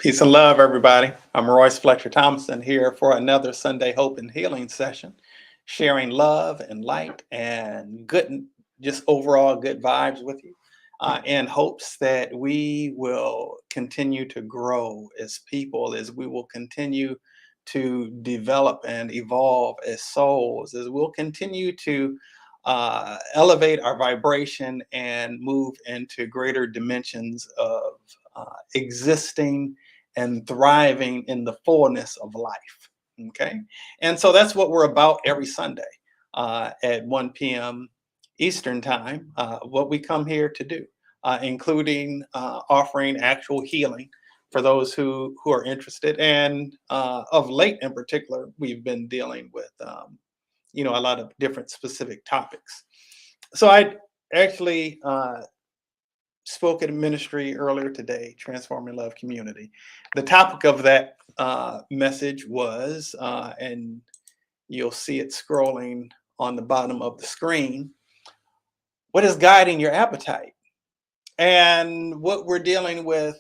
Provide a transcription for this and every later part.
Peace and love, everybody. I'm Royce Fletcher Thomason here for another Sunday Hope and Healing session, sharing love and light and good, just overall good vibes with you, in hopes that we will continue to grow as people, as we will continue to develop and evolve as souls, as we'll continue to elevate our vibration and move into greater dimensions of existing and thriving in the fullness of life. Okay. And so that's what we're about every Sunday at 1 p.m. Eastern Time, what we come here to do, including offering actual healing for those who are interested. And of late in particular, we've been dealing with, a lot of different specific topics. So I actually spoke at a ministry earlier today, Transforming Love Community. The topic of that message was, and you'll see it scrolling on the bottom of the screen, what is guiding your appetite? And what we're dealing with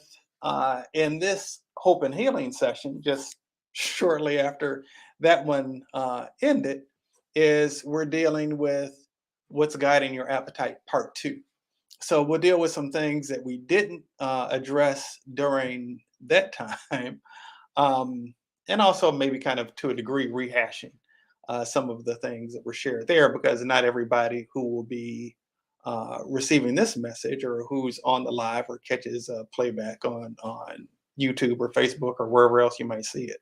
in this Hope and Healing session, just shortly after that one ended, is we're dealing with what's guiding your appetite, part two. So we'll deal with some things that we didn't address during that time, and also maybe kind of to a degree rehashing some of the things that were shared there, because not everybody who will be receiving this message or who's on the live or catches playback on YouTube or Facebook or wherever else you might see it.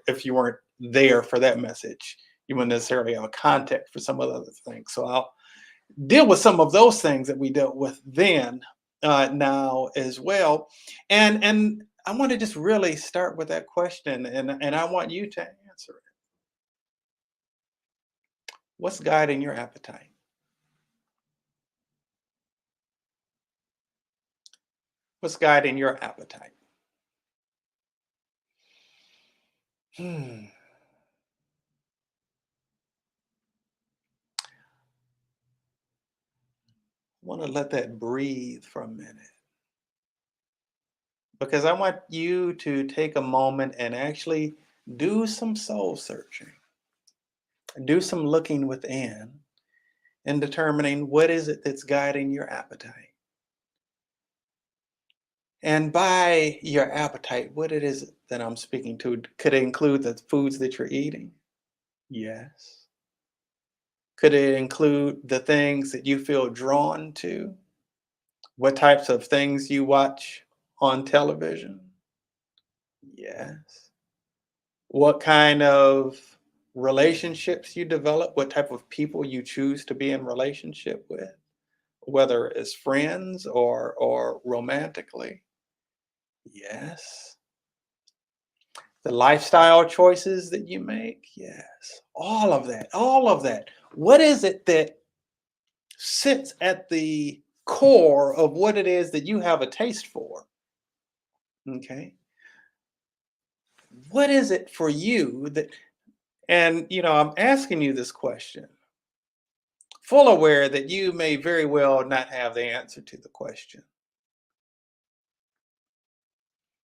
If you weren't there for that message, you wouldn't necessarily have a context for some of the other things. So I'll deal with some of those things that we dealt with then now as well. And I want to just really start with that question, and I want you to answer it. What's guiding your appetite? What's guiding your appetite? Hmm. I want to let that breathe for a minute, because I want you to take a moment and actually do some soul searching, do some looking within, and determining what is it that's guiding your appetite. And by your appetite, what it is that I'm speaking to, could it include the foods that you're eating? Yes. Could it include the things that you feel drawn to? What types of things you watch on television? Yes. What kind of relationships you develop? What type of people you choose to be in relationship with, whether it's friends or romantically? Yes. The lifestyle choices that you make? Yes. All of that. All of that. What is it that sits at the core of what it is that you have a taste for? Okay. What is it for you that, and I'm asking you this question, full aware that you may very well not have the answer to the question.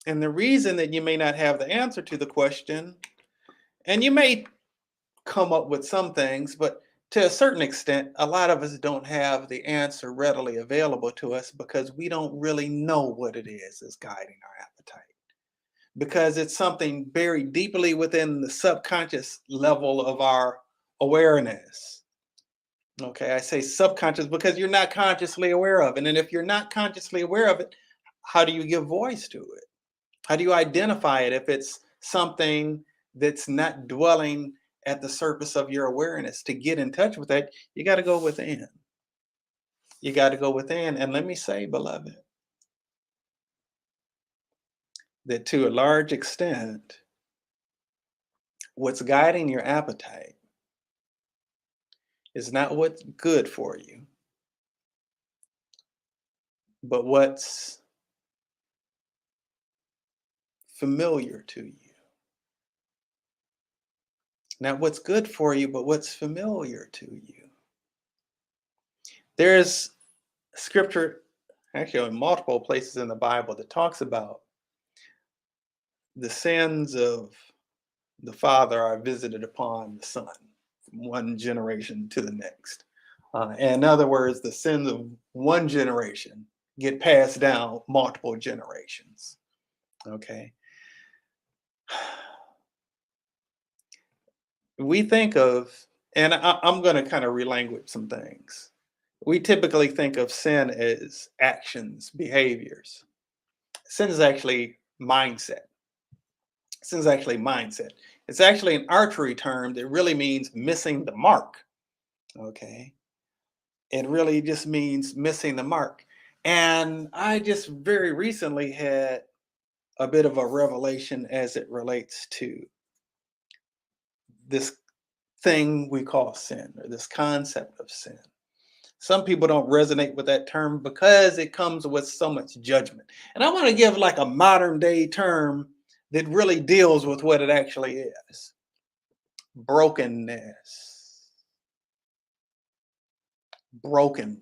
And the reason that you may not have the answer to the question, and you may come up with some things, but to a certain extent, a lot of us don't have the answer readily available to us because we don't really know what it is that's guiding our appetite. Because it's something buried deeply within the subconscious level of our awareness. Okay, I say subconscious because you're not consciously aware of it. And if you're not consciously aware of it, how do you give voice to it? How do you identify it if it's something that's not dwelling at the surface of your awareness? To get in touch with that, you got to go within. You got to go within. And let me say, beloved, that to a large extent, what's guiding your appetite is not what's good for you, but what's familiar to you. Not what's good for you, but what's familiar to you. There's scripture, actually in multiple places in the Bible, that talks about the sins of the father are visited upon the son from one generation to the next. In other words, the sins of one generation get passed down multiple generations. Okay. We think of, and I'm going to kind of relanguage some things. We typically think of sin as actions, behaviors. Sin is actually mindset. Sin is actually mindset. It's actually an archery term that really means missing the mark. Okay. It really just means missing the mark. And I just very recently had a bit of a revelation as it relates to this thing we call sin, or this concept of sin. Some people don't resonate with that term because it comes with so much judgment. And I want to give like a modern day term that really deals with what it actually is: brokenness. Brokenness.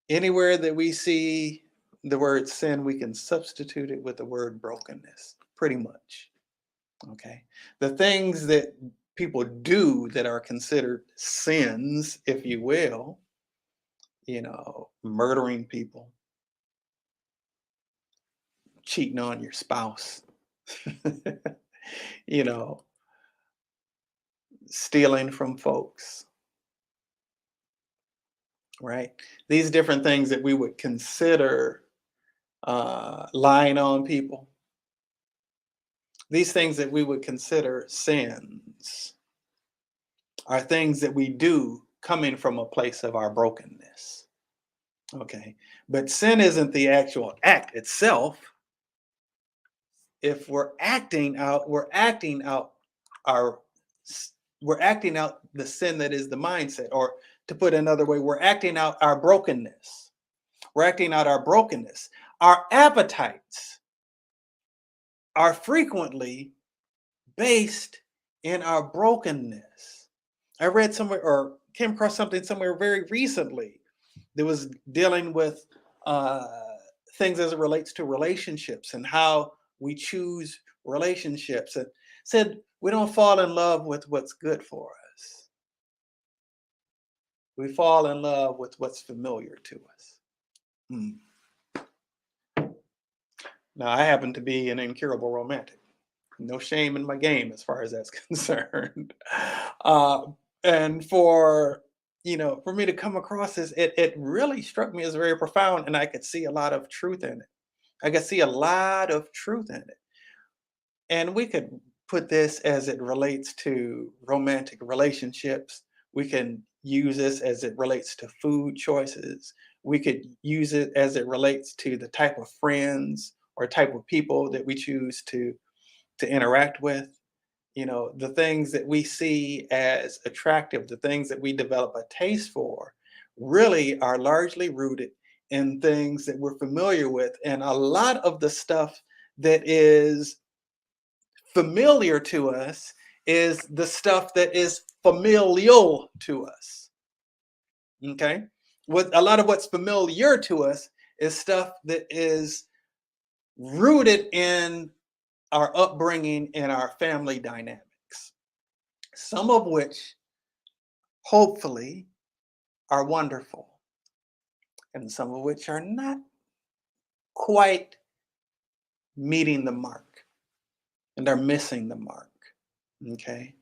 Anywhere that we see the word sin, we can substitute it with the word brokenness, pretty much. Okay. The things that people do that are considered sins, if you will, murdering people, cheating on your spouse, you know, stealing from folks, right? These different things that we would consider lying on people, these things that we would consider sins are things that we do coming from a place of our brokenness. Okay. But sin isn't the actual act itself. If our we're acting out the sin that is the mindset, or to put it another way, we're acting out our brokenness. We're acting out our brokenness. Our appetites are frequently based in our brokenness. I read somewhere or came across something somewhere very recently that was dealing with uh, things as it relates to relationships and how we choose relationships. And said we don't fall in love with what's good for us. We fall in love with what's familiar to us. Hmm. Now, I happen to be an incurable romantic. No shame in my game as far as that's concerned. Uh, and for me to come across this, it really struck me as very profound, and I could see a lot of truth in it. I could see a lot of truth in it. And we could put this as it relates to romantic relationships. We can use this as it relates to food choices. We could use it as it relates to the type of friends or type of people that we choose to interact with. The things that we see as attractive, the things that we develop a taste for, really are largely rooted in things that we're familiar with. And a lot of the stuff that is familiar to us is the stuff that is familial to us. Okay. What a lot of what's familiar to us is stuff that is rooted in our upbringing and our family dynamics, some of which hopefully are wonderful, and some of which are not quite meeting the mark and are missing the mark. Okay.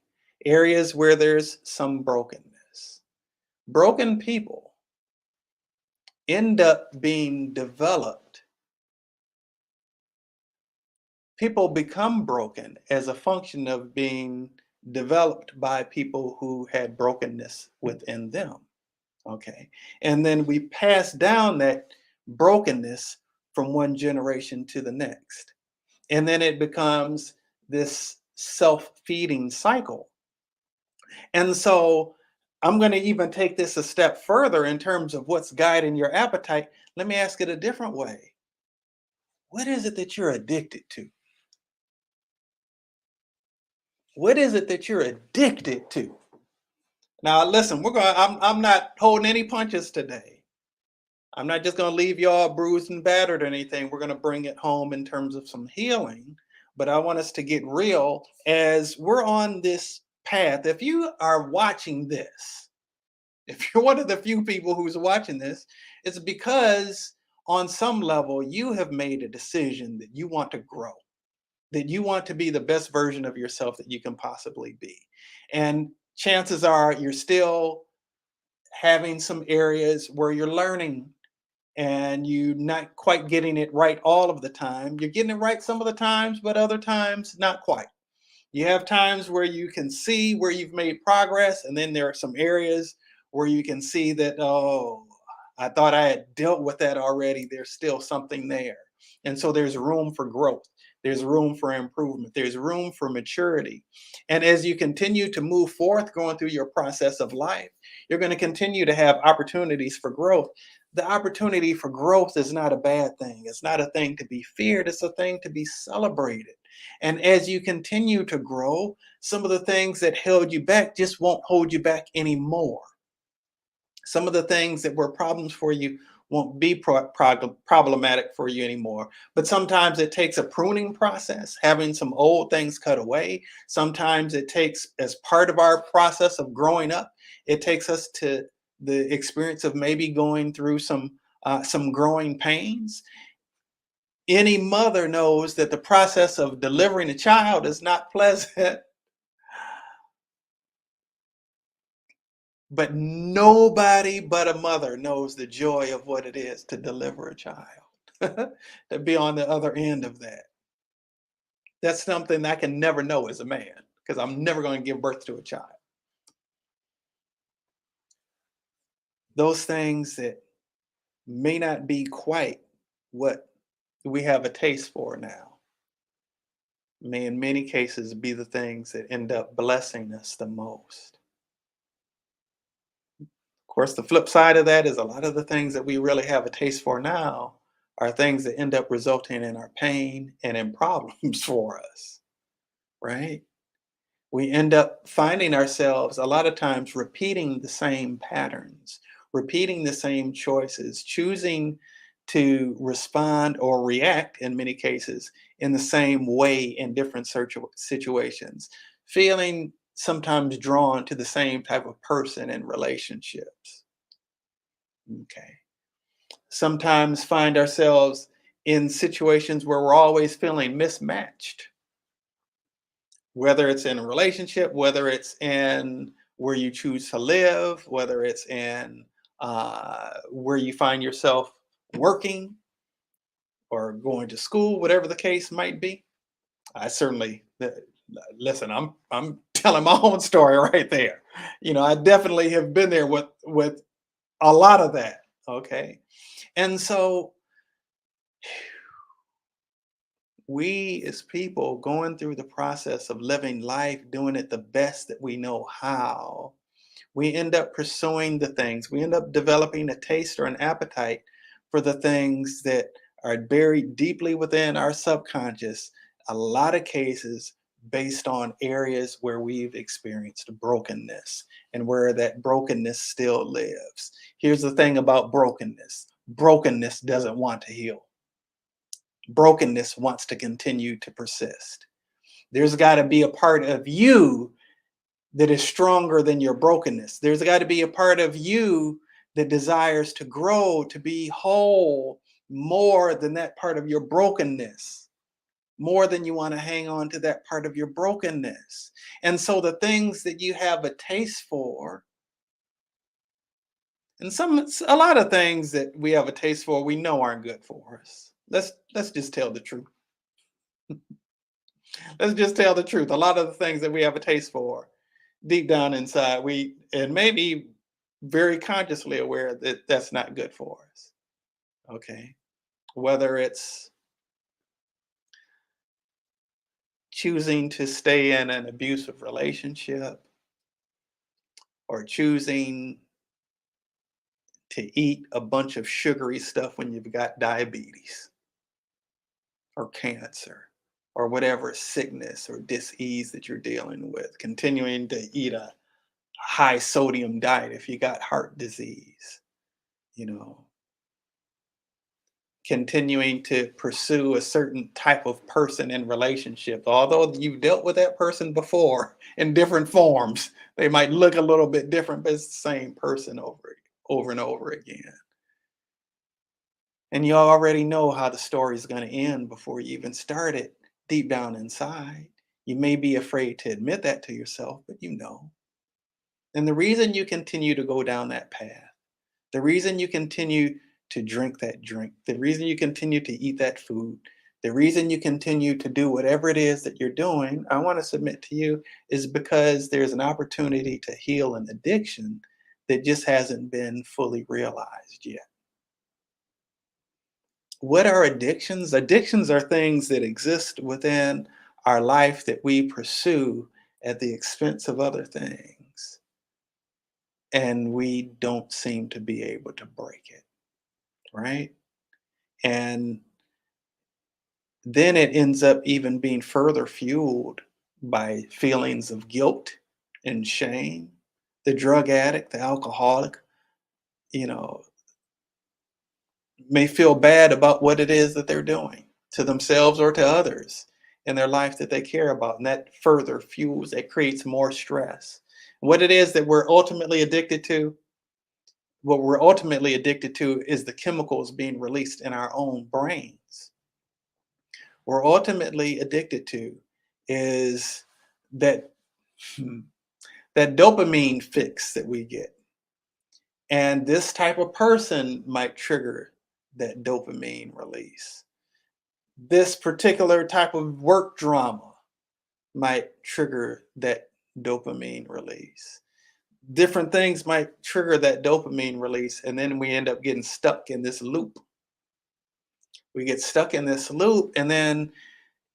Areas where there's some brokenness. Broken people end up being developed. People become broken as a function of being developed by people who had brokenness within them. Okay. And then we pass down that brokenness from one generation to the next. And then it becomes this self-feeding cycle. And so I'm going to even take this a step further in terms of what's guiding your appetite. Let me ask it a different way. What is it that you're addicted to? What is it that you're addicted to? Now, listen, I'm not holding any punches today. I'm not just going to leave y'all bruised and battered or anything. We're going to bring it home in terms of some healing. But I want us to get real as we're on this path. If you are watching this, if you're one of the few people who's watching this, it's because on some level you have made a decision that you want to grow, that you want to be the best version of yourself that you can possibly be. And chances are you're still having some areas where you're learning and you're not quite getting it right all of the time. You're getting it right some of the times, but other times not quite. You have times where you can see where you've made progress, and then there are some areas where you can see that, oh, I thought I had dealt with that already. There's still something there. And so there's room for growth. There's room for improvement. There's room for maturity. And as you continue to move forth going through your process of life, you're going to continue to have opportunities for growth. The opportunity for growth is not a bad thing. It's not a thing to be feared. It's a thing to be celebrated. And as you continue to grow, some of the things that held you back just won't hold you back anymore. Some of the things that were problems for you won't be problematic for you anymore. But sometimes it takes a pruning process, having some old things cut away. Sometimes it takes, as part of our process of growing up, it takes us to the experience of maybe going through some growing pains. Any mother knows that the process of delivering a child is not pleasant, but nobody but a mother knows the joy of what it is to deliver a child, to be on the other end of that. That's something I can never know as a man because I'm never going to give birth to a child. Those things that may not be quite what we have a taste for now may, in many cases, be the things that end up blessing us the most. Of course, the flip side of that is a lot of the things that we really have a taste for now are things that end up resulting in our pain and in problems for us, right? We end up finding ourselves a lot of times repeating the same patterns, repeating the same choices, choosing to respond or react in many cases in the same way in different situations, feeling sometimes drawn to the same type of person in relationships. Okay. Sometimes find ourselves in situations where we're always feeling mismatched, whether it's in a relationship, whether it's in where you choose to live, whether it's in where you find yourself working or going to school, whatever the case might be. I certainly listen. I'm telling my own story right there. I definitely have been there with a lot of that. Okay, and so we as people going through the process of living life, doing it the best that we know how, we end up pursuing the things, we end up developing a taste or an appetite for the things that are buried deeply within our subconscious, a lot of cases based on areas where we've experienced brokenness and where that brokenness still lives. Here's the thing about brokenness doesn't want to heal. Brokenness wants to continue to persist. There's got to be a part of you that is stronger than your brokenness. There's got to be a part of you that desires to grow, to be whole more than that part of your brokenness, more than you want to hang on to that part of your brokenness. And so the things that you have a taste for, and a lot of things that we have a taste for, we know aren't good for us. Let's just tell the truth. Let's just tell the truth. A lot of the things that we have a taste for, deep down inside, we and maybe very consciously aware that that's not good for us. Okay. Whether it's choosing to stay in an abusive relationship or choosing to eat a bunch of sugary stuff when you've got diabetes or cancer or whatever sickness or disease that you're dealing with, continuing to eat a high sodium diet if you got heart disease, you know, continuing to pursue a certain type of person in relationship. Although you've dealt with that person before in different forms, they might look a little bit different, but it's the same person over and over again. And you already know how the story is going to end before you even start it deep down inside. You may be afraid to admit that to yourself, but you know. And the reason you continue to go down that path, the reason you continue to drink that drink, the reason you continue to eat that food, the reason you continue to do whatever it is that you're doing, I want to submit to you, is because there's an opportunity to heal an addiction that just hasn't been fully realized yet. What are addictions? Addictions are things that exist within our life that we pursue at the expense of other things, and we don't seem to be able to break it, right? And then it ends up even being further fueled by feelings of guilt and shame. The drug addict, the alcoholic, you know, may feel bad about what it is that they're doing to themselves or to others in their life that they care about. And that further fuels, it creates more stress. What it is that we're ultimately addicted to, what we're ultimately addicted to is the chemicals being released in our own brains. We're ultimately addicted to is that that dopamine fix that we get. And this type of person might trigger that dopamine release. This particular type of work drama might trigger that dopamine release. Different things might trigger that dopamine release, and then we end up getting stuck in this loop. We get stuck in this loop, and then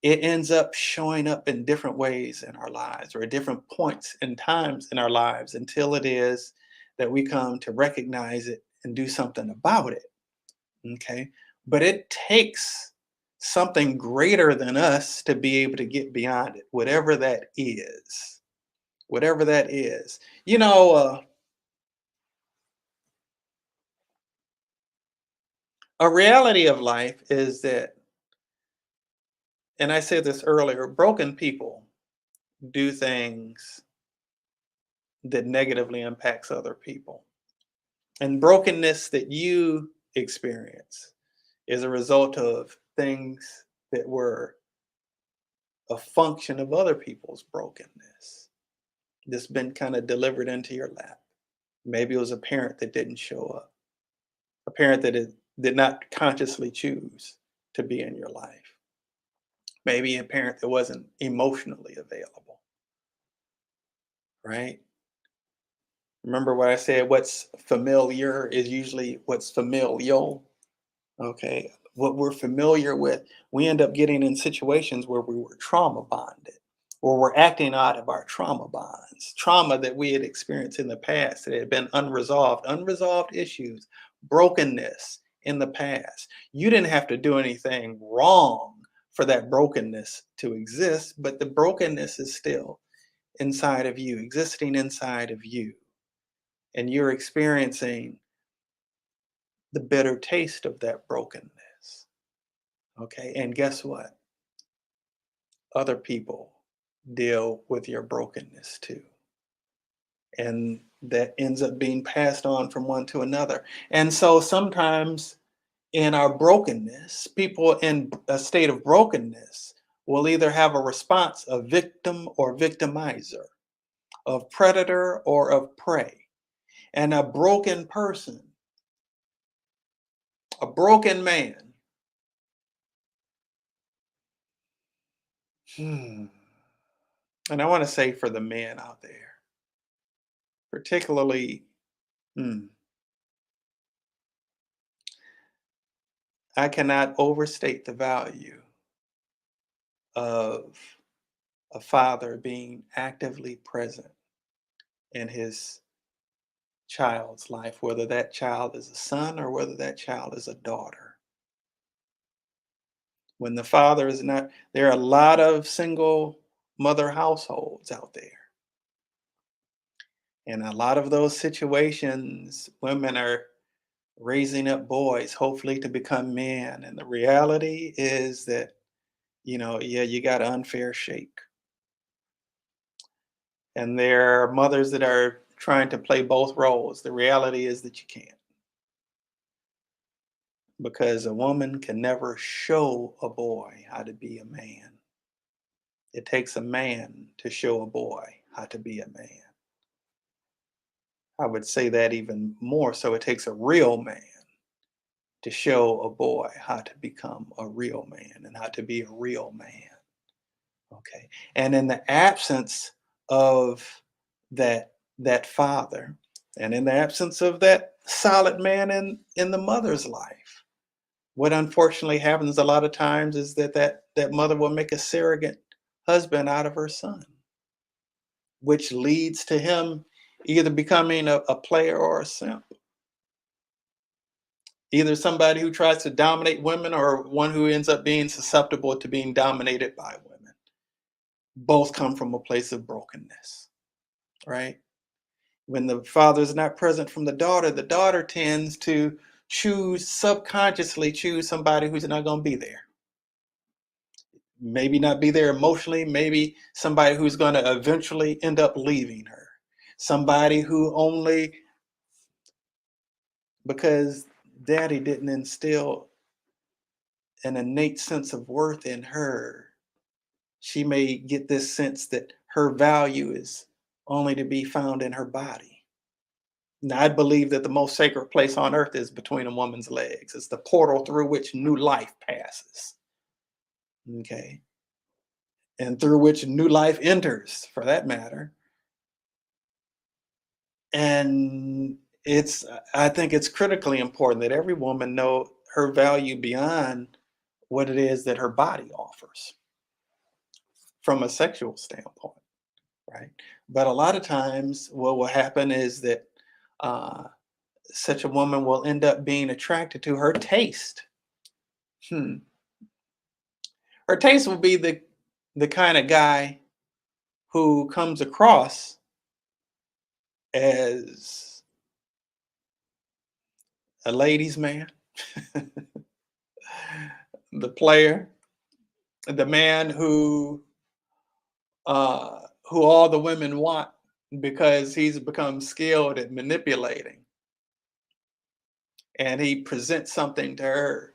it ends up showing up in different ways in our lives or at different points and times in our lives until it is that we come to recognize it and do something about it. Okay. But it takes something greater than us to be able to get beyond it, whatever that is. Whatever that is. You know, a reality of life is that, and I said this earlier, broken people do things that negatively impacts other people. And brokenness that you experience is a result of things that were a function of other people's brokenness that's been kind of delivered into your lap. Maybe it was a parent that didn't show up, a parent that did not consciously choose to be in your life. Maybe a parent that wasn't emotionally available, right? Remember what I said, what's familiar is usually what's familial. Okay. What we're familiar with, we end up getting in situations where we were trauma bonded or we're acting out of our trauma bonds, trauma that we had experienced in the past that had been unresolved issues, brokenness in the past. You didn't have to do anything wrong for that brokenness to exist, but the brokenness is still inside of you, existing inside of you. And you're experiencing the bitter taste of that brokenness. Okay. And guess what? Other people deal with your brokenness too. And that ends up being passed on from one to another. And so sometimes in our brokenness, people in a state of brokenness will either have a response of victim or victimizer, of predator or of prey. And a broken person, a broken man, hmm, and I want to say for the men out there, particularly, hmm, I cannot overstate the value of a father being actively present in his child's life, whether that child is a son or whether that child is a daughter. When the father is not, there are a lot of single mother households out there. And a lot of those situations, women are raising up boys, hopefully to become men. And the reality is that, yeah, you got unfair shake. And there are mothers that are trying to play both roles. The reality is that you can't, because a woman can never show a boy how to be a man. It takes a man to show a boy how to be a man. I would say that even more so, it takes a real man to show a boy how to become a real man and how to be a real man. Okay. And in the absence of that father, and in the absence of that solid man in the mother's life, what unfortunately happens a lot of times is that mother will make a surrogate husband out of her son, which leads to him either becoming a player or a simp, either somebody who tries to dominate women or one who ends up being susceptible to being dominated by women. Both come from a place of brokenness, right? When the father is not present from the daughter tends to subconsciously choose somebody who's not going to be there. Maybe not be there emotionally, maybe somebody who's going to eventually end up leaving her. Somebody who only because daddy didn't instill an innate sense of worth in her, she may get this sense that her value is only to be found in her body. Now, I believe that the most sacred place on earth is between a woman's legs. It's the portal through which new life passes. Okay. And through which new life enters, for that matter. And I think it's critically important that every woman know her value beyond what it is that her body offers from a sexual standpoint, right? But a lot of times, what will happen is that uh, such a woman will end up being attracted to her taste. Hmm. Her taste will be the kind of guy who comes across as a ladies' man, the player, the man who all the women want because he's become skilled at manipulating, and he presents something to her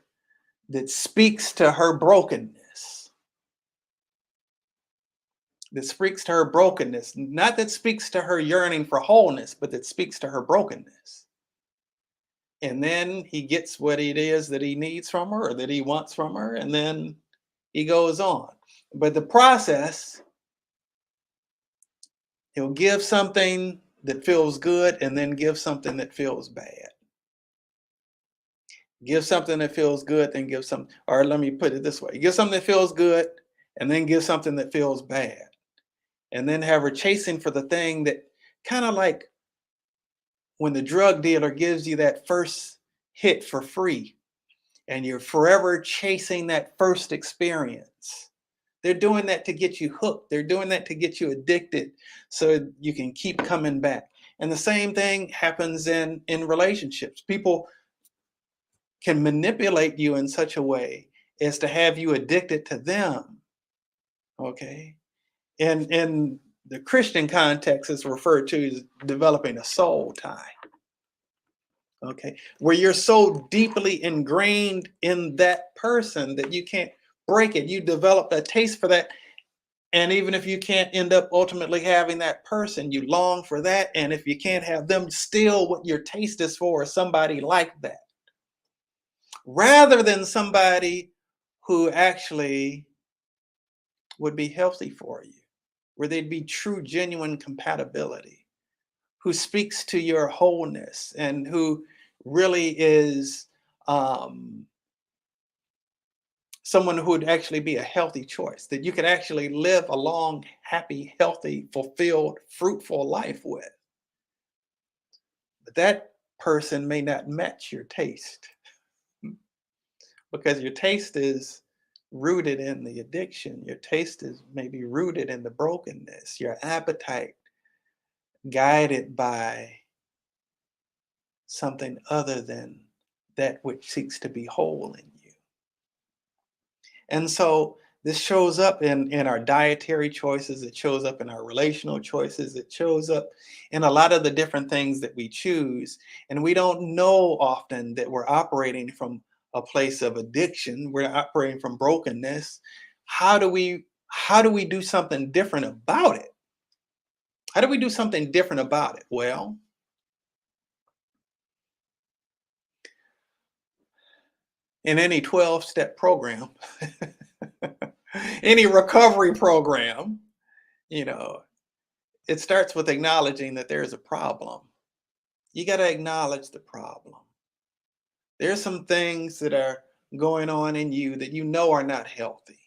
that speaks to her brokenness. That speaks to her brokenness, not that speaks to her yearning for wholeness, but that speaks to her brokenness. And then he gets what it is that he needs from her or that he wants from her, and then he goes on. But the process, he'll give something that feels good and then give something that feels bad. Give something that feels good, then give some, or let me put it this way: give something that feels good and then give something that feels bad. And then have her chasing for the thing that kind of like when the drug dealer gives you that first hit for free and you're forever chasing that first experience. They're doing that to get you hooked. They're doing that to get you addicted so you can keep coming back. And the same thing happens in relationships. People can manipulate you in such a way as to have you addicted to them. Okay. And in the Christian context, it's referred to as developing a soul tie. Okay, where you're so deeply ingrained in that person that you can't break it. You develop a taste for that, and even if you can't end up ultimately having that person, you long for that. And if you can't have them, still what your taste is for is somebody like that, rather than somebody who actually would be healthy for you, where they'd be true, genuine compatibility, who speaks to your wholeness and who really is um, someone who would actually be a healthy choice that you could actually live a long, happy, healthy, fulfilled, fruitful life with. But that person may not match your taste because your taste is rooted in the addiction. Your taste is maybe rooted in the brokenness, your appetite guided by something other than that which seeks to be whole in you. And so this shows up in our dietary choices, it shows up in our relational choices, it shows up in a lot of the different things that we choose. And we don't know often that we're operating from a place of addiction, we're operating from brokenness. How do we do something different about it? How do we do something different about it? Well, in any 12-step program, any recovery program, you know, it starts with acknowledging that there's a problem. You got to acknowledge the problem. There's some things that are going on in you that you know are not healthy.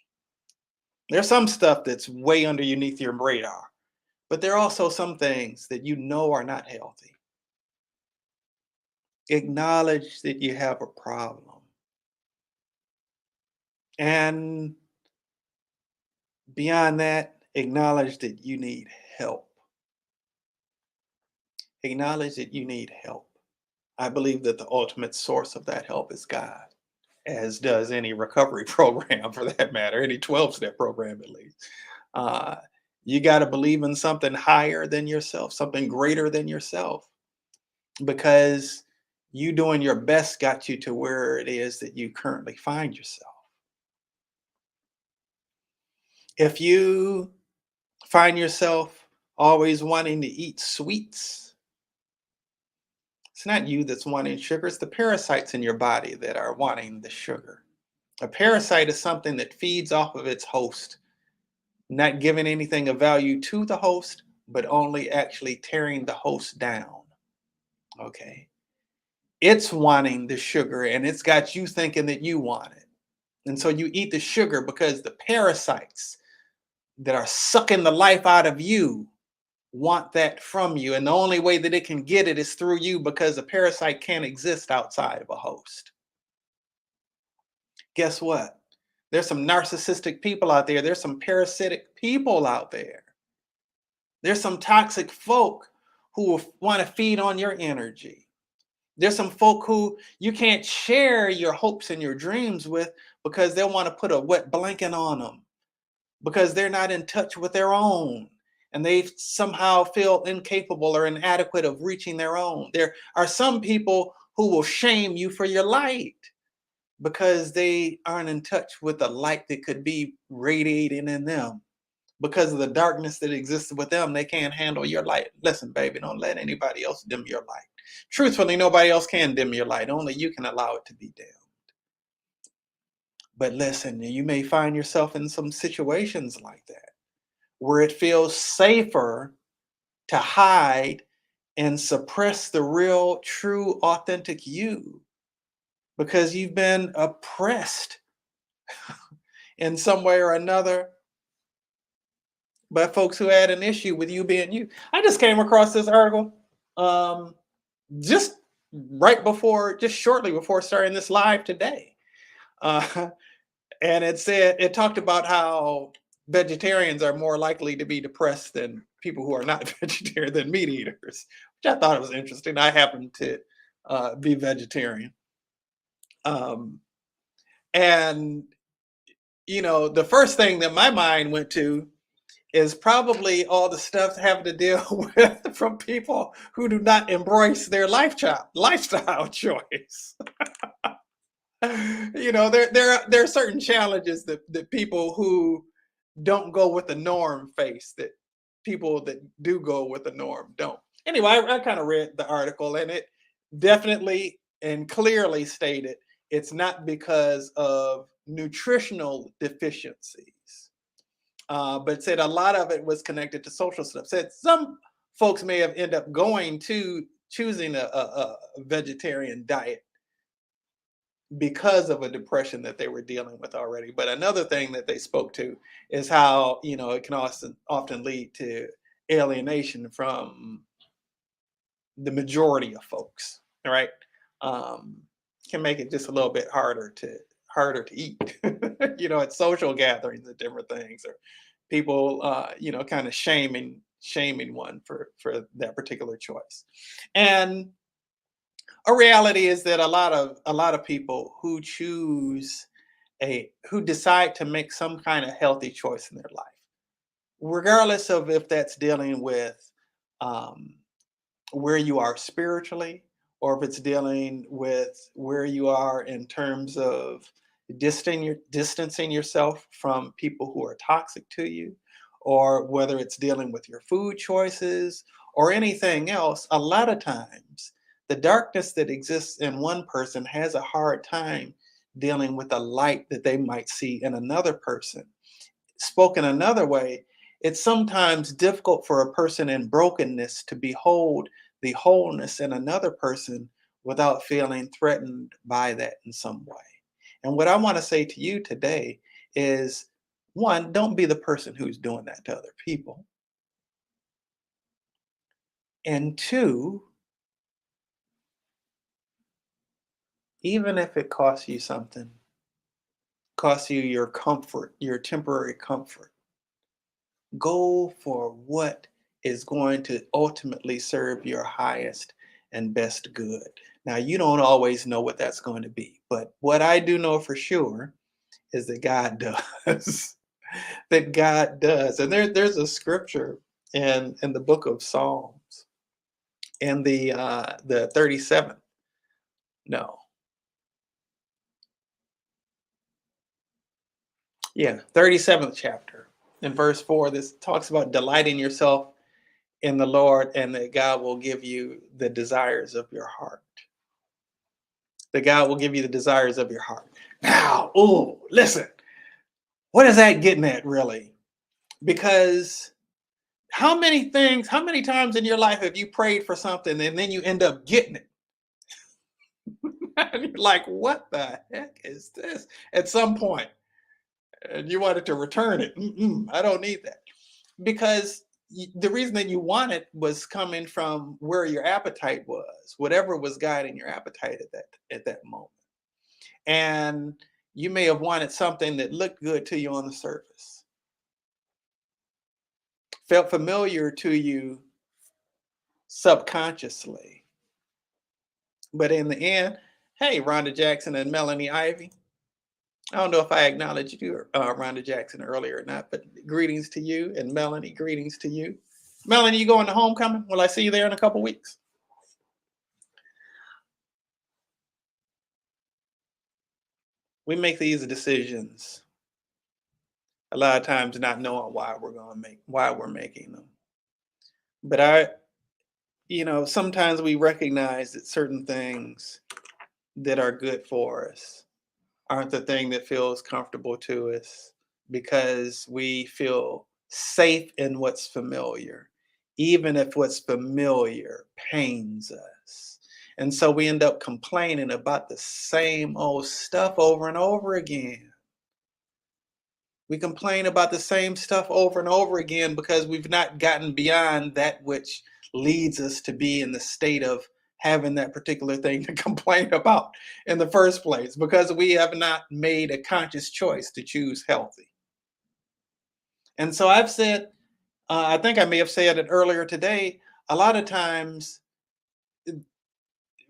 There's some stuff that's way underneath your radar, but there are also some things that you know are not healthy. Acknowledge that you have a problem. And beyond that, acknowledge that you need help. Acknowledge that you need help. I believe that the ultimate source of that help is God, as does any recovery program for that matter, any 12-step program at least. Uh, you got to believe in something higher than yourself, something greater than yourself, because you doing your best got you to where it is that you currently find yourself. If you find yourself always wanting to eat sweets, it's not you that's wanting sugar, it's the parasites in your body that are wanting the sugar. A parasite is something that feeds off of its host, not giving anything of value to the host, but only actually tearing the host down. Okay. It's wanting the sugar and it's got you thinking that you want it. And so you eat the sugar because the parasites that are sucking the life out of you want that from you. And the only way that it can get it is through you, because a parasite can't exist outside of a host. Guess what? There's some narcissistic people out there. There's some parasitic people out there. There's some toxic folk who want to feed on your energy. There's some folk who you can't share your hopes and your dreams with because they'll want to put a wet blanket on them because they're not in touch with their own and they somehow feel incapable or inadequate of reaching their own. There are some people who will shame you for your light because they aren't in touch with the light that could be radiating in them. Because of the darkness that exists with them, they can't handle your light. Listen, baby, don't let anybody else dim your light. Truthfully, nobody else can dim your light. Only you can allow it to be dimmed. But listen, you may find yourself in some situations like that where it feels safer to hide and suppress the real, true, authentic you because you've been oppressed in some way or another by folks who had an issue with you being you. I just came across this article um, just just shortly before starting this live today. Uh, and it talked about how vegetarians are more likely to be depressed than people who are not vegetarian, than meat eaters, which I thought was interesting. I happen to be vegetarian. Um, and, the first thing that my mind went to is probably all the stuff having to deal with from people who do not embrace their lifestyle choice. There are certain challenges that people who don't go with the norm face that people that do go with the norm don't. Anyway, I kind of read the article and it definitely and clearly stated it's not because of nutritional deficiencies, but said a lot of it was connected to social stuff. Said some folks may have ended up going to choosing a vegetarian diet because of a depression that they were dealing with already. But another thing that they spoke to is how, it can often lead to alienation from the majority of folks, right? Um, can make it just a little bit harder to eat, at social gatherings and different things, or people, kind of shaming one for that particular choice. And a reality is that a lot of people who choose who decide to make some kind of healthy choice in their life, regardless of if that's dealing with um, where you are spiritually, or if it's dealing with where you are in terms of distancing yourself from people who are toxic to you, or whether it's dealing with your food choices or anything else. A lot of times, the darkness that exists in one person has a hard time dealing with the light that they might see in another person. Spoken another way, it's sometimes difficult for a person in brokenness to behold the wholeness in another person without feeling threatened by that in some way. And what I want to say to you today is, one, don't be the person who's doing that to other people. And two, even if it costs you something, costs you your comfort, your temporary comfort, go for what is going to ultimately serve your highest and best good. Now, you don't always know what that's going to be, but what I do know for sure is that God does. That God does. And there's a scripture in the book of Psalms, in the 37th, no, yeah, 37th chapter, in verse 4. This talks about delighting yourself in the Lord, and that God will give you the desires of your heart. That God will give you the desires of your heart. Now, oh, listen, what is that getting at, really? Because how many times in your life have you prayed for something and then you end up getting it? And you're like, what the heck is this? At some point, and you wanted to return it. I don't need that. Because the reason that you want it was coming from where your appetite was, whatever was guiding your appetite at that moment. And you may have wanted something that looked good to you on the surface, felt familiar to you subconsciously, but in the end, hey, Rhonda Jackson and Melanie Ivy. I don't know if I acknowledged you, Rhonda Jackson, earlier or not, but greetings to you, and Melanie, greetings to you. Melanie, you going to homecoming? Will I see you there in a couple weeks? We make these decisions a lot of times not knowing why we're making them. But sometimes we recognize that certain things that are good for us aren't the thing that feels comfortable to us, because we feel safe in what's familiar, even if what's familiar pains us. And so we end up complaining about the same old stuff over and over again. We complain about the same stuff over and over again because we've not gotten beyond that which leads us to be in the state of having that particular thing to complain about in the first place, because we have not made a conscious choice to choose healthy. And so I've said, I think I may have said it earlier today, a lot of times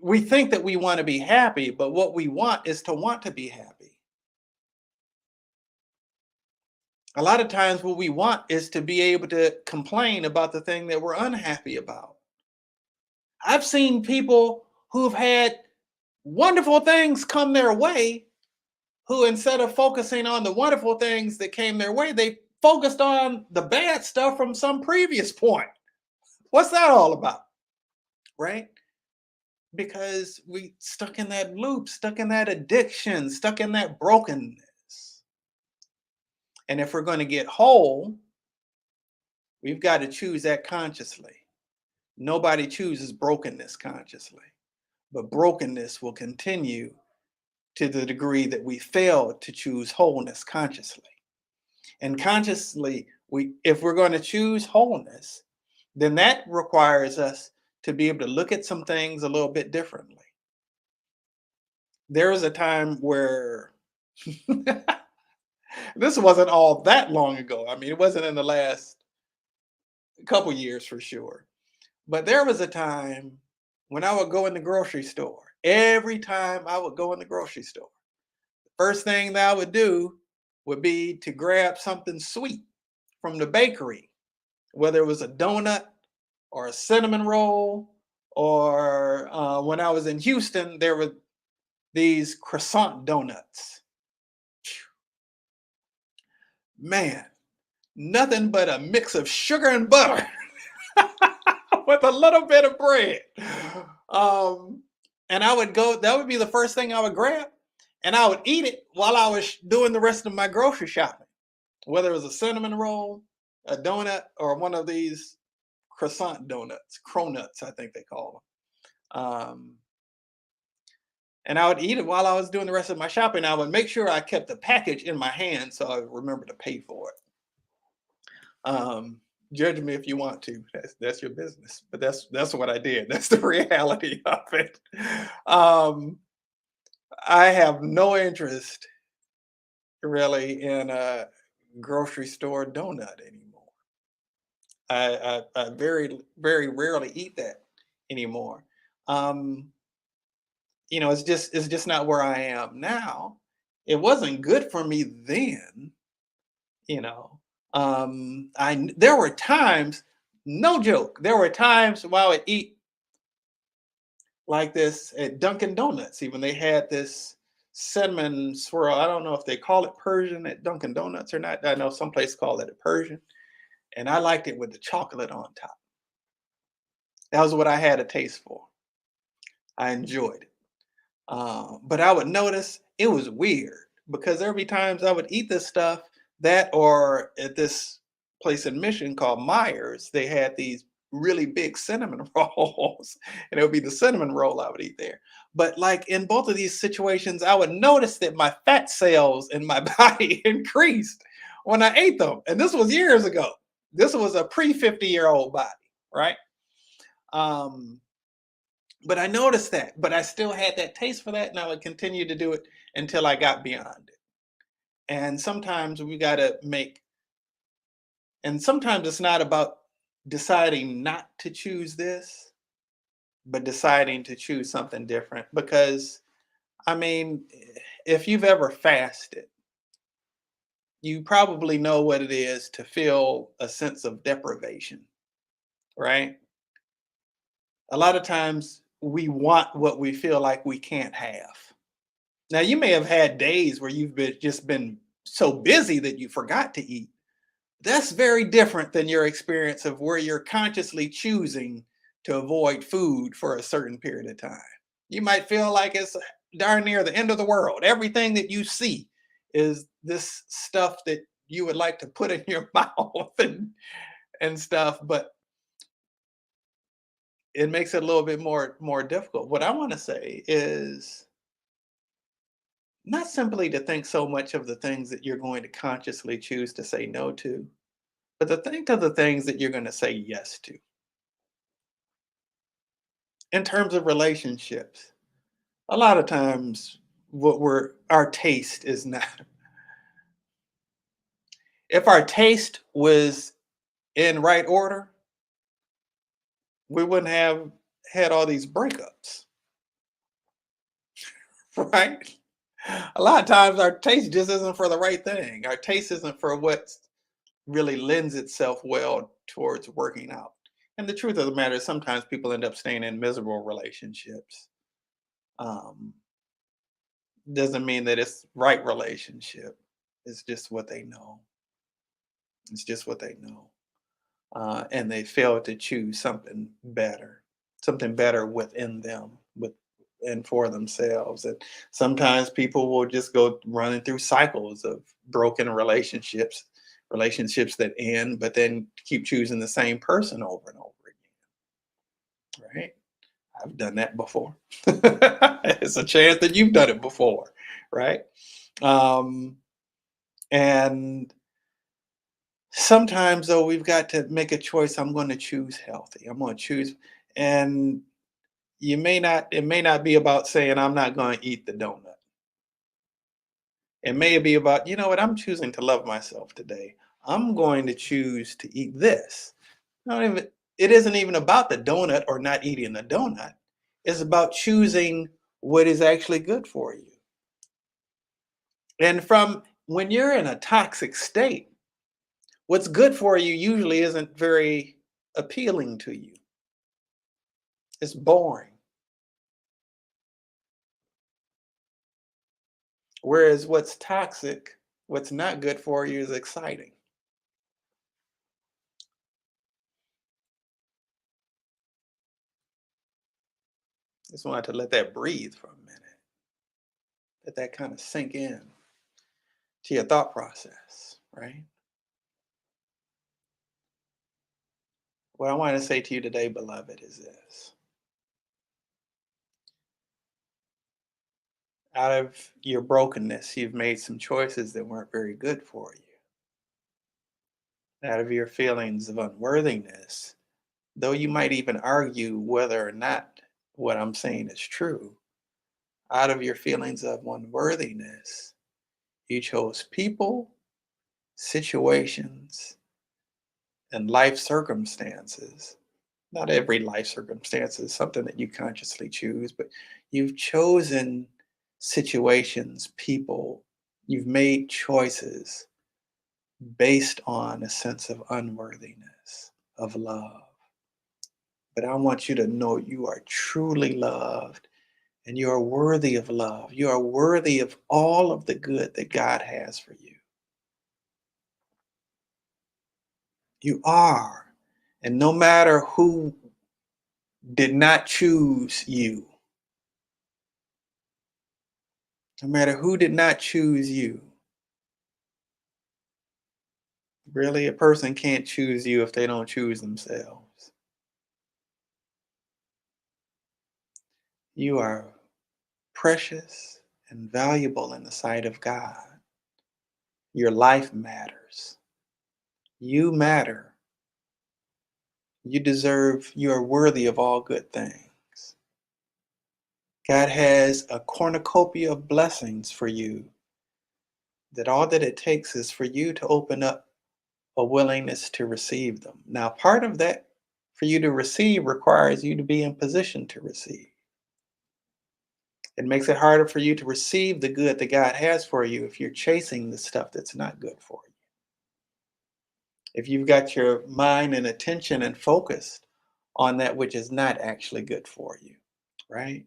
we think that we want to be happy, but what we want is to want to be happy. A lot of times, what we want is to be able to complain about the thing that we're unhappy about. I've seen people who've had wonderful things come their way, who, instead of focusing on the wonderful things that came their way, they focused on the bad stuff from some previous point. What's that all about? Right? Because we stuck in that loop, stuck in that addiction, stuck in that brokenness. And if we're going to get whole, we've got to choose that consciously. Nobody chooses brokenness consciously, but brokenness will continue to the degree that we fail to choose wholeness consciously. And consciously, if we're going to choose wholeness, then that requires us to be able to look at some things a little bit differently. There was a time where this wasn't all that long ago. I mean, it wasn't in the last couple years for sure. But there was a time when I would go in the grocery store every time I would go in the grocery store. First thing that I would do would be to grab something sweet from the bakery, whether it was a donut or a cinnamon roll, or when I was in Houston, there were these croissant donuts. Man, nothing but a mix of sugar and butter with a little bit of bread. Um, and I would go, that would be the first thing I would grab, and I would eat it while I was doing the rest of my grocery shopping, whether it was a cinnamon roll, a donut, or one of these croissant donuts, cronuts, I think they call them. And I would eat it while I was doing the rest of my shopping. I would make sure I kept the package in my hand so I would remember to pay for it. Judge me if you want to. That's your business. But that's what I did. That's the reality of it. I have no interest really in a grocery store donut anymore. I very rarely eat that anymore. Um, it's just not where I am now. It wasn't good for me then, you know. There were times, no joke, there were times when I would eat like this at Dunkin' Donuts. Even they had this cinnamon swirl. I don't know if they call it Persian at Dunkin' Donuts or not. I know some places call it a Persian, and I liked it with the chocolate on top. That was what I had a taste for. I enjoyed it. But I would notice it was weird because every times I would eat this stuff, that or at this place in Michigan called Myers, they had these really big cinnamon rolls, and it would be the cinnamon roll I would eat there. But like in both of these situations, I would notice that my fat cells in my body increased when I ate them. And this was years ago. This was a pre 50-year-old body, right? Um, but I noticed that, but I still had that taste for that, and I would continue to do it until I got beyond it. And sometimes we got to make, and sometimes it's not about deciding not to choose this, but deciding to choose something different. Because, I mean, if you've ever fasted, you probably know what it is to feel a sense of deprivation, right? A lot of times we want what we feel like we can't have. Now, you may have had days where you've just been so busy that you forgot to eat. That's very different than your experience of where you're consciously choosing to avoid food for a certain period of time. You might feel like it's darn near the end of the world. Everything that you see is this stuff that you would like to put in your mouth and stuff, but it makes it a little bit more difficult. What I want to say is not simply to think so much of the things that you're going to consciously choose to say no to, but to think of the things that you're going to say yes to. In terms of relationships, a lot of times our taste is not, if our taste was in right order, we wouldn't have had all these breakups, right? A lot of times our taste just isn't for the right thing. Our taste isn't for what really lends itself well towards working out. And the truth of the matter is sometimes people end up staying in miserable relationships. Um, doesn't mean that it's right relationship. It's just what they know. It's just what they know. And they fail to choose something better within them, with and for themselves. And sometimes people will just go running through cycles of broken relationships that end, but then keep choosing the same person over and over again. Right? I've done that before. It's a chance that you've done it before, right? Um, and sometimes though we've got to make a choice. I'm going to choose healthy. I'm going to choose, and it may not be about saying I'm not going to eat the donut. It may be about, you know what, I'm choosing to love myself today. I'm going to choose to eat this. Not even, it isn't even about the donut or not eating the donut. It's about choosing what is actually good for you. And from when you're in a toxic state, what's good for you usually isn't very appealing to you. It's boring. Whereas what's toxic, what's not good for you is exciting. Just wanted to let that breathe for a minute. Let that kind of sink in to your thought process, right? What I want to say to you today, beloved, is this. Out of your brokenness, you've made some choices that weren't very good for you. Out of your feelings of unworthiness, though you might even argue whether or not what I'm saying is true, out of your feelings of unworthiness, you chose people, situations, and life circumstances. Not every life circumstance is something that you consciously choose, but you've chosen situations, people, you've made choices based on a sense of unworthiness, of love. But I want you to know you are truly loved and you are worthy of love. You are worthy of all of the good that God has for you. You are. And no matter who did not choose you, no matter who did not choose you, really, a person can't choose you if they don't choose themselves. You are precious and valuable in the sight of God. Your life matters. You matter. You are worthy of all good things. God has a cornucopia of blessings for you that all that it takes is for you to open up a willingness to receive them. Now, part of that for you to receive requires you to be in position to receive. It makes it harder for you to receive the good that God has for you if you're chasing the stuff that's not good for you. If you've got your mind and attention and focused on that which is not actually good for you, right?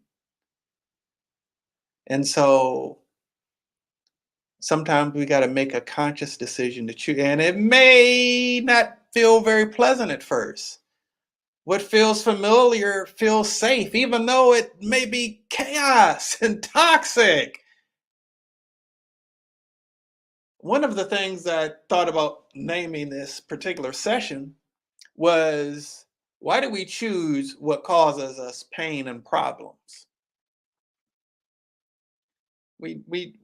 And so sometimes we got to make a conscious decision to choose, and it may not feel very pleasant at first. What feels familiar feels safe, even though it may be chaos and toxic. One of the things I thought about naming this particular session was, why do we choose what causes us pain and problems? We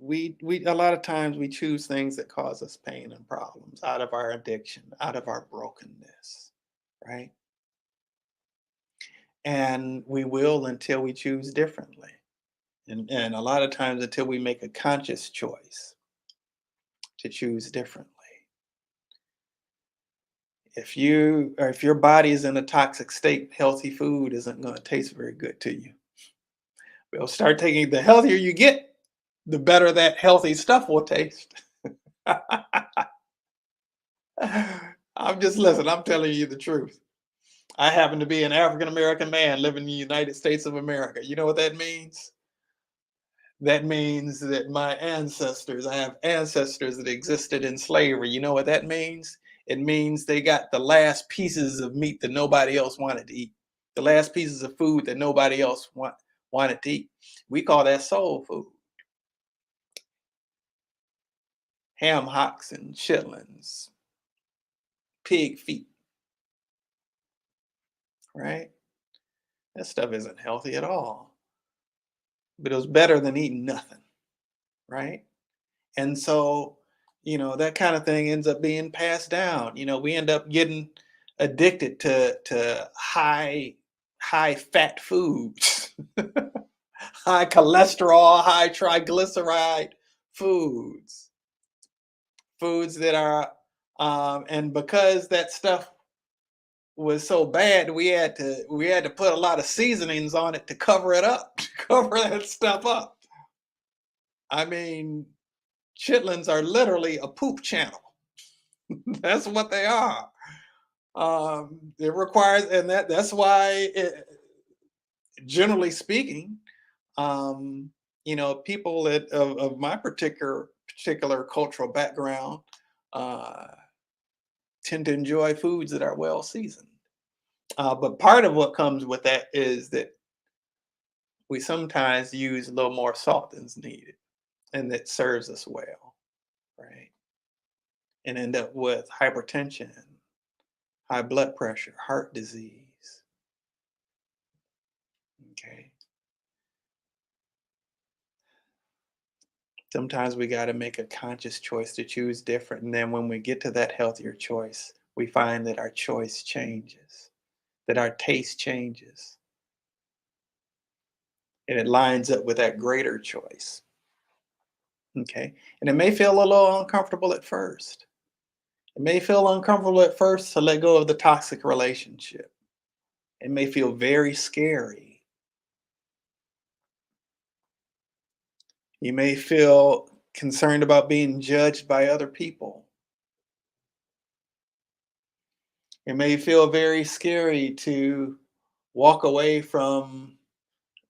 a lot of times we choose things that cause us pain and problems out of our addiction, out of our brokenness, right? And we will until we choose differently. And a lot of times until we make a conscious choice to choose differently. If your body is in a toxic state, healthy food isn't going to taste very good to you. We'll start taking, the healthier you get, the better that healthy stuff will taste. I'm just listen, I'm telling you the truth. I happen to be an African American man living in the United States of America. You know what that means? That means that I have ancestors that existed in slavery. You know what that means? It means they got the last pieces of meat that nobody else wanted to eat, the last pieces of food that nobody else wanted to eat. We call that soul food. Ham hocks and chitlins, pig feet, right? That stuff isn't healthy at all, but it was better than eating nothing, right? And so, that kind of thing ends up being passed down. We end up getting addicted to high fat foods, high cholesterol, high triglyceride foods, foods that are and because that stuff was so bad we had to put a lot of seasonings on it to cover it up, to cover that stuff up. I mean, chitlins are literally a poop channel. That's what they are. It requires, and that's why, generally speaking, um, people of my particular cultural background uh, tend to enjoy foods that are well seasoned. But part of what comes with that is that we sometimes use a little more salt than's needed, and that serves us well, right? And end up with hypertension, high blood pressure, heart disease. Okay. Sometimes we got to make a conscious choice to choose different. And then when we get to that healthier choice, we find that our choice changes, that our taste changes, and it lines up with that greater choice. Okay. And it may feel a little uncomfortable at first. It may feel uncomfortable at first to let go of the toxic relationship. It may feel very scary. You may feel concerned about being judged by other people. It may feel very scary to walk away from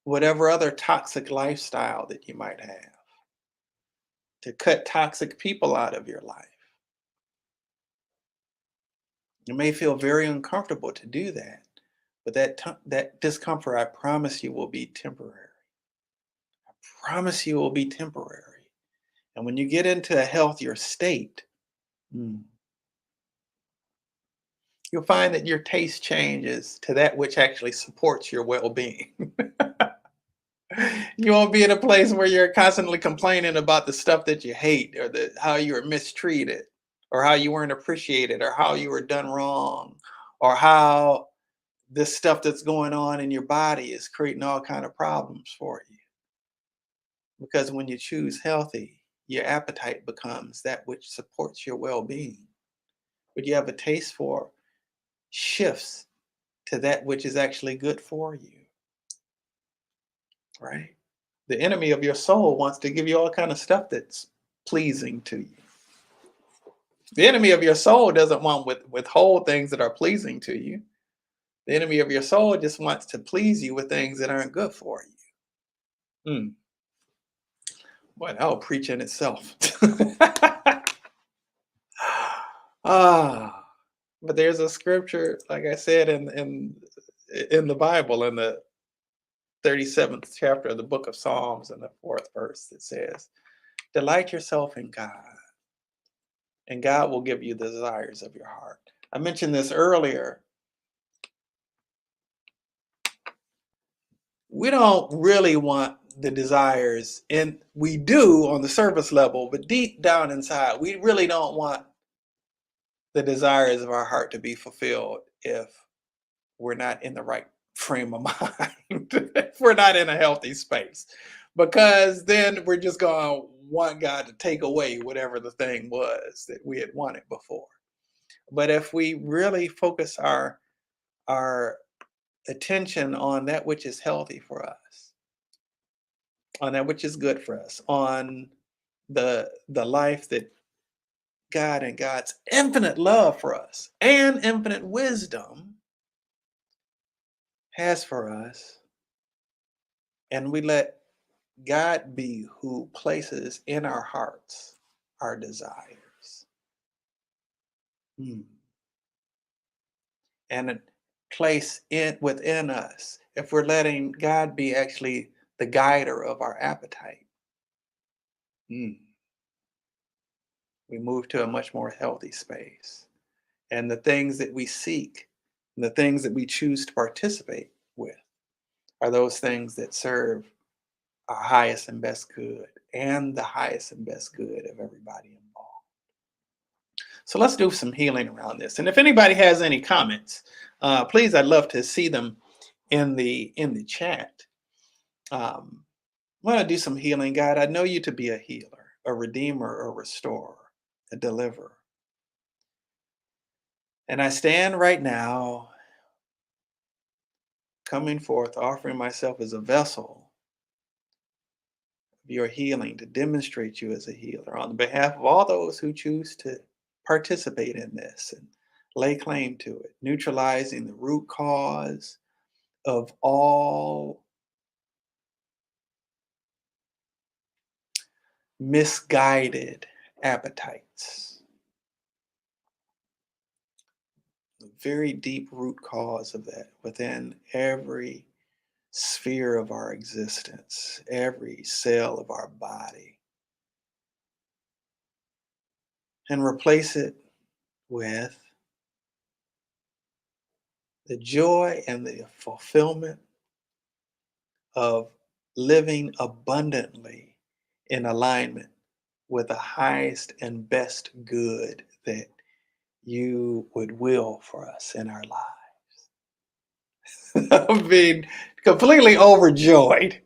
whatever other toxic lifestyle that you might have, to cut toxic people out of your life. It may feel very uncomfortable to do that, but that discomfort, I promise you, will be temporary. Promise you, will be temporary. And when you get into a healthier state, mm, you'll find that your taste changes to that which actually supports your well-being. You won't be in a place where you're constantly complaining about the stuff that you hate, or how you were mistreated, or how you weren't appreciated, or how you were done wrong, or how this stuff that's going on in your body is creating all kind of problems for you. Because when you choose healthy, your appetite becomes that which supports your well-being. What you have a taste for shifts to that which is actually good for you, right? The enemy of your soul wants to give you all kind of stuff that's pleasing to you. The enemy of your soul doesn't want withhold things that are pleasing to you. The enemy of your soul just wants to please you with things that aren't good for you. Hmm. Boy, that'll preach in itself. Ah, but there's a scripture, like I said, in the Bible, in the 37th chapter of the book of Psalms, in the fourth verse, that says, "Delight yourself in God, and God will give you the desires of your heart." I mentioned this earlier. We don't really want the desires, and we do on the surface level, but deep down inside, we really don't want the desires of our heart to be fulfilled if we're not in the right frame of mind, if we're not in a healthy space, because then we're just going to want God to take away whatever the thing was that we had wanted before. But if we really focus our attention on that which is healthy for us, on that which is good for us, on the life that God and God's infinite love for us and infinite wisdom has for us, and we let God be who places in our hearts our desires. Hmm. And place in within us, if we're letting God be actually the guider of our appetite, hmm, we move to a much more healthy space. And the things that we seek, and the things that we choose to participate with, are those things that serve our highest and best good, and the highest and best good of everybody involved. So let's do some healing around this. And if anybody has any comments, please, I'd love to see them in the chat. Um, I want to do some healing. God, I know you to be a healer, a redeemer, a restorer, a deliverer. And I stand right now coming forth, offering myself as a vessel of your healing to demonstrate you as a healer on behalf of all those who choose to participate in this and lay claim to it, neutralizing the root cause of all misguided appetites, the very deep root cause of that within every sphere of our existence, every cell of our body, and replace it with the joy and the fulfillment of living abundantly in alignment with the highest and best good that you would will for us in our lives. I'm being completely overjoyed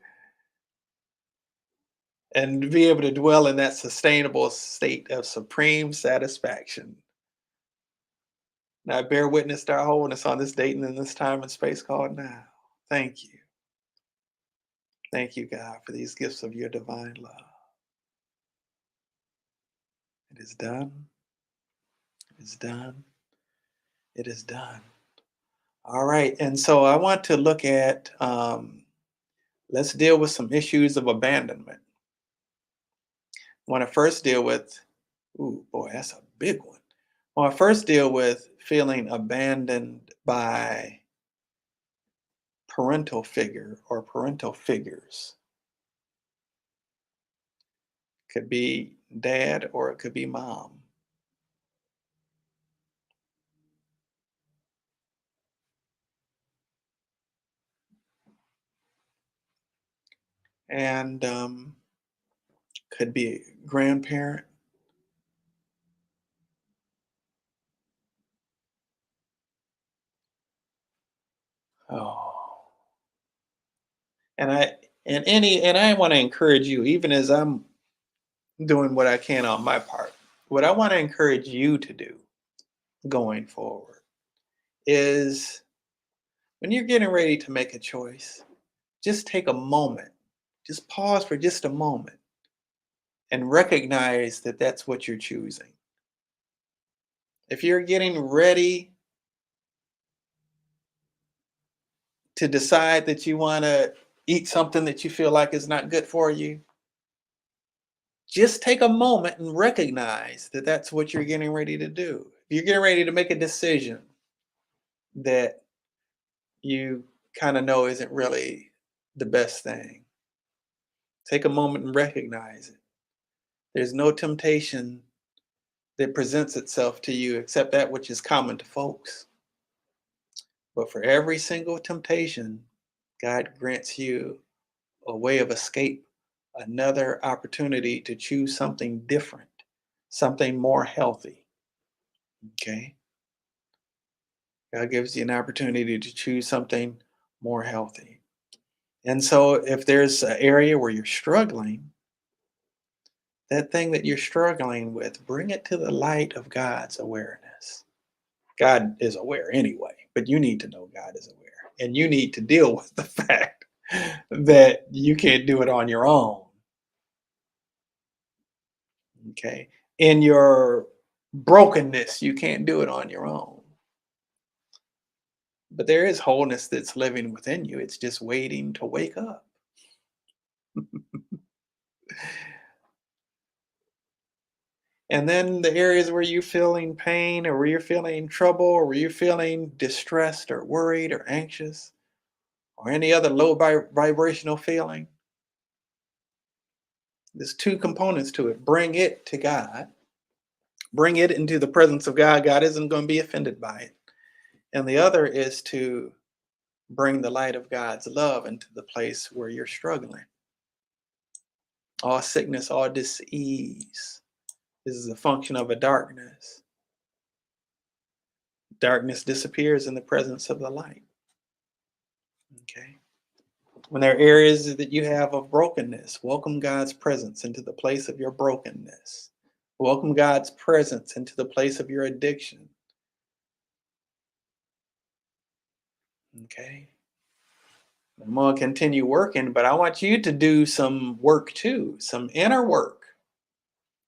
and to be able to dwell in that sustainable state of supreme satisfaction. Now I bear witness to our wholeness on this date and in this time and space called now. Thank you. Thank you, God, for these gifts of your divine love. It is done. It is done. It is done. All right. And so I want to look at, let's deal with some issues of abandonment. I want to first deal with, ooh, boy, that's a big one. I want to first deal with feeling abandoned by parental figure or parental figures. Could be dad or it could be mom. And could be a grandparent. Oh, and I want to encourage you, even as I'm doing what I can on my part. What I want to encourage you to do going forward is when you're getting ready to make a choice, just take a moment, just pause for just a moment and recognize that that's what you're choosing. If you're getting ready to decide that you want to eat something that you feel like is not good for you, just take a moment and recognize that that's what you're getting ready to do. If you're getting ready to make a decision that you kind of know isn't really the best thing, take a moment and recognize it. There's no temptation that presents itself to you except that which is common to folks. But for every single temptation, God grants you a way of escape, another opportunity to choose something different, something more healthy. Okay? God gives you an opportunity to choose something more healthy. And so if there's an area where you're struggling, that thing that you're struggling with, bring it to the light of God's awareness. God is aware anyway, but you need to know God is aware. And you need to deal with the fact that you can't do it on your own. Okay. In your brokenness, you can't do it on your own. But there is wholeness that's living within you. It's just waiting to wake up. And then the areas where you're feeling pain or where you're feeling trouble or where you're feeling distressed or worried or anxious or any other low vibrational feeling, there's two components to it. Bring it to God, bring it into the presence of God. God isn't going to be offended by it. And the other is to bring the light of God's love into the place where you're struggling. All sickness, all disease. This is a function of a darkness. Darkness disappears in the presence of the light. Okay. When there are areas that you have of brokenness, welcome God's presence into the place of your brokenness. Welcome God's presence into the place of your addiction. Okay. I'm going to continue working, but I want you to do some work too, some inner work,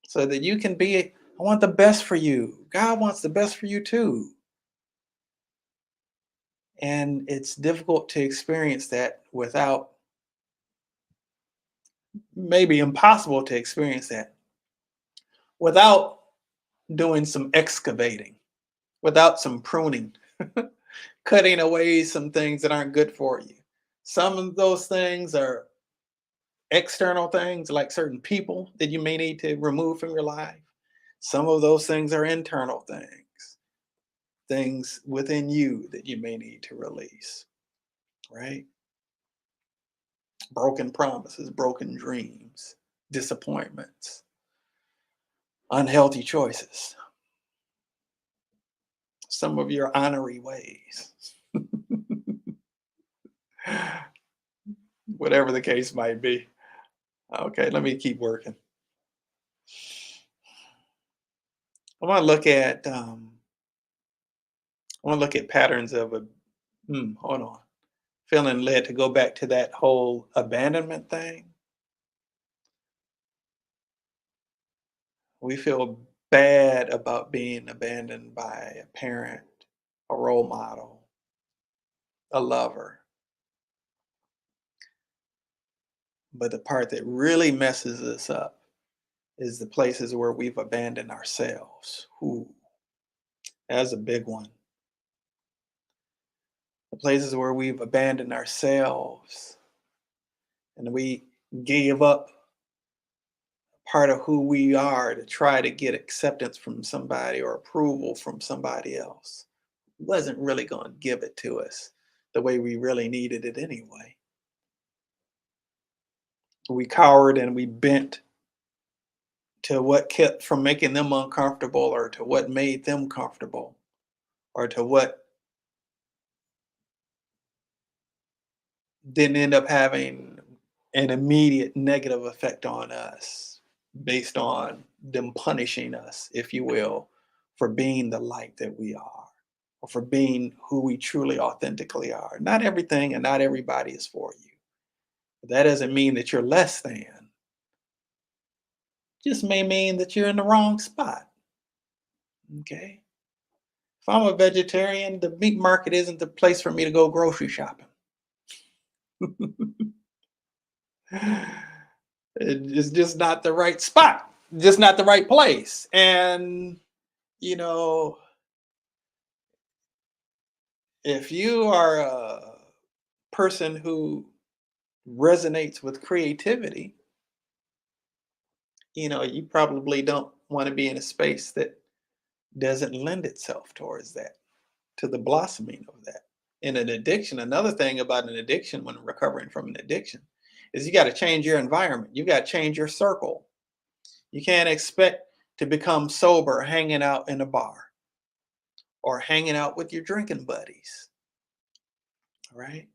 so that you can be, I want the best for you. God wants the best for you too. And it's difficult to experience that without, maybe impossible to experience that without doing some excavating, without some pruning, cutting away some things that aren't good for you. Some of those things are external things, like certain people that you may need to remove from your life. Some of those things are internal things, things within you that you may need to release, right? Broken promises, broken dreams, disappointments, unhealthy choices, some of your honorary ways, whatever the case might be. Okay, let me keep working. I want to look at patterns of a hold on. Feeling led to go back to that whole abandonment thing. We feel bad about being abandoned by a parent, a role model, a lover. But the part that really messes us up is the places where we've abandoned ourselves. Ooh, that's a big one. The places where we've abandoned ourselves and we gave up part of who we are to try to get acceptance from somebody or approval from somebody else. Wasn't really going to give it to us the way we really needed it anyway. We cowered and we bent to what kept from making them uncomfortable, or to what made them comfortable, or to what didn't end up having an immediate negative effect on us, based on them punishing us, if you will, for being the light that we are, or for being who we truly authentically are. Not everything and not everybody is for you. But that doesn't mean that you're less than. Just may mean that you're in the wrong spot. Okay. If I'm a vegetarian, the meat market isn't the place for me to go grocery shopping. It's just not the right spot, just not the right place. And, you know, if you are a person who resonates with creativity, you probably don't want to be in a space that doesn't lend itself towards that, to the blossoming of that. In an addiction, another thing about an addiction, when recovering from an addiction, is you got to change your environment. You got to change your circle. You can't expect to become sober hanging out in a bar or hanging out with your drinking buddies. All right.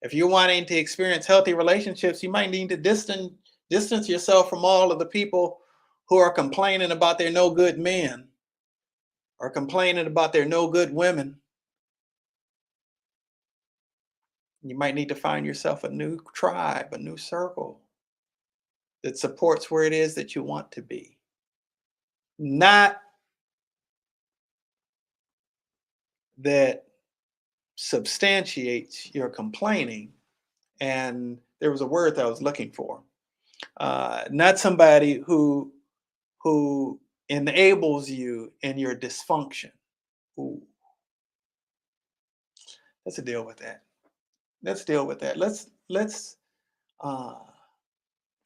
If you're wanting to experience healthy relationships, you might need to distance yourself from all of the people who are complaining about their no good men, or complaining about their no good women. You might need to find yourself a new tribe, a new circle that supports where it is that you want to be. Not that substantiates your complaining. And there was a word that I was looking for. Not somebody who enables you in your dysfunction. Ooh, let's deal with that. Let's deal with that. Let's uh,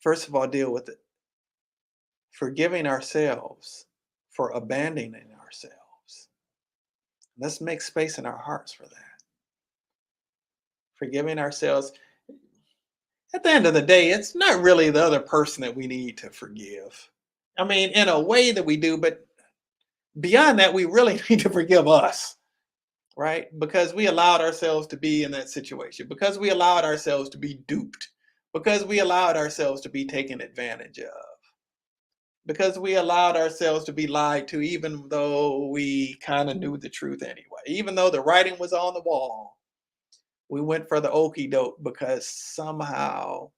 first of all deal with it. Forgiving ourselves for abandoning ourselves. Let's make space in our hearts for that. Forgiving ourselves. At the end of the day, it's not really the other person that we need to forgive. I mean, in a way that we do, but beyond that, we really need to forgive us, right? Because we allowed ourselves to be in that situation, because we allowed ourselves to be duped, because we allowed ourselves to be taken advantage of, because we allowed ourselves to be lied to, even though we kind of knew the truth anyway, even though the writing was on the wall. We went for the okey doke because somehow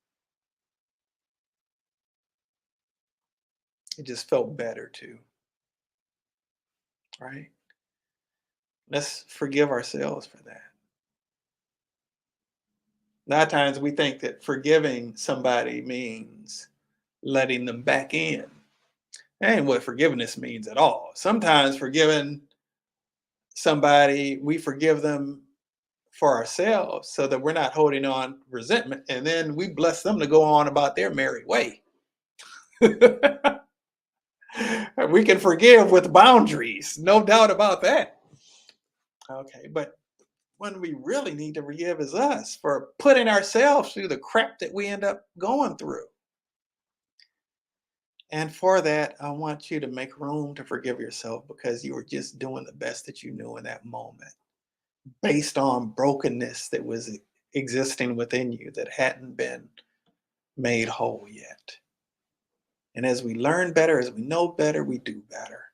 it just felt better too, right? Let's forgive ourselves for that. A lot of times we think that forgiving somebody means letting them back in. That ain't what forgiveness means at all. Sometimes forgiving somebody, we forgive them for ourselves so that we're not holding on resentment, and then we bless them to go on about their merry way. We can forgive with boundaries, no doubt about that. Okay, but when we really need to forgive is us for putting ourselves through the crap that we end up going through. And for that, I want you to make room to forgive yourself because you were just doing the best that you knew in that moment, based on brokenness that was existing within you that hadn't been made whole yet. And as we learn better, as we know better, we do better.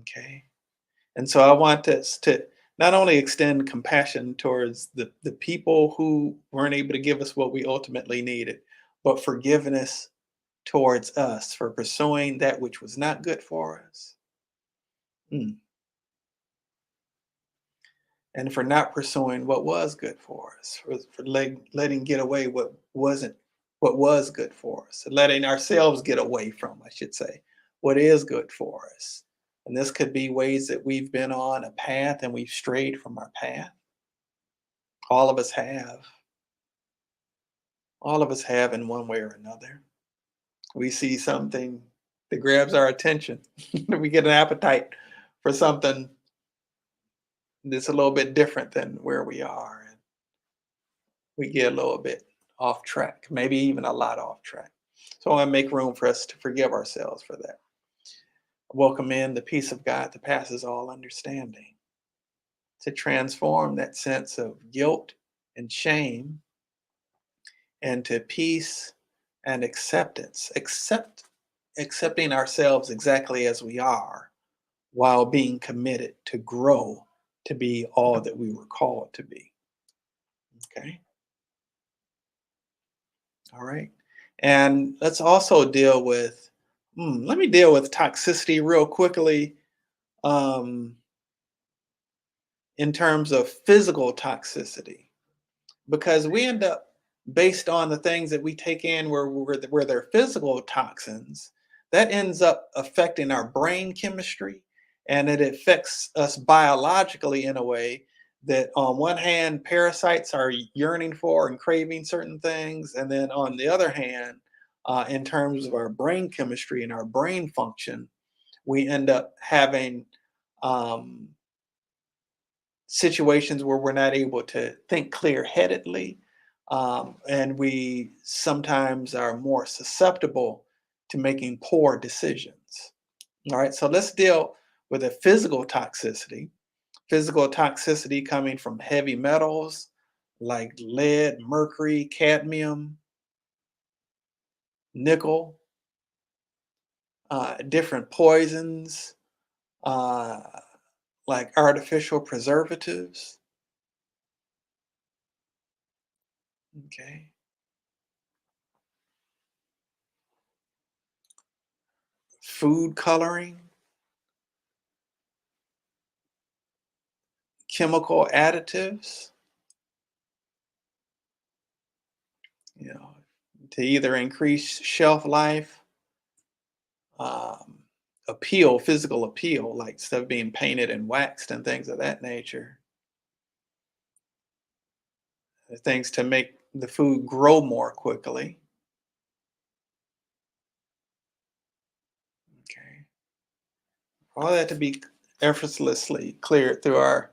Okay. And so I want us to not only extend compassion towards the people who weren't able to give us what we ultimately needed, but forgiveness towards us for pursuing that which was not good for us. Mm. And for not pursuing what was good for us, for letting get away what was good for us, letting ourselves get away from, I should say, what is good for us. And this could be ways that we've been on a path and we've strayed from our path. All of us have. All of us have in one way or another. We see something that grabs our attention. We get an appetite for something that's a little bit different than where we are. And we get a little bit off track, maybe even a lot off track. So I want to make room for us to forgive ourselves for that. Welcome in the peace of God that passes all understanding, to transform that sense of guilt and shame into peace and acceptance. Accepting ourselves exactly as we are while being committed to grow to be all that we were called to be. Okay. All right. And let's also deal with, let me deal with toxicity real quickly, um, in terms of physical toxicity, because we end up, based on the things that we take in where they're physical toxins, that ends up affecting our brain chemistry, and it affects us biologically in a way that on one hand parasites are yearning for and craving certain things, and then on the other hand, in terms of our brain chemistry and our brain function, we end up having um, situations where we're not able to think clear-headedly, and we sometimes are more susceptible to making poor decisions. All right, so let's deal with a physical toxicity. Physical toxicity coming from heavy metals like lead, mercury, cadmium, nickel, different poisons, uh, like artificial preservatives. Okay. Food coloring, chemical additives, you know, to either increase shelf life, um, physical appeal, like stuff being painted and waxed and things of that nature, things to make the food grow more quickly. Okay. All that to be effortlessly cleared through our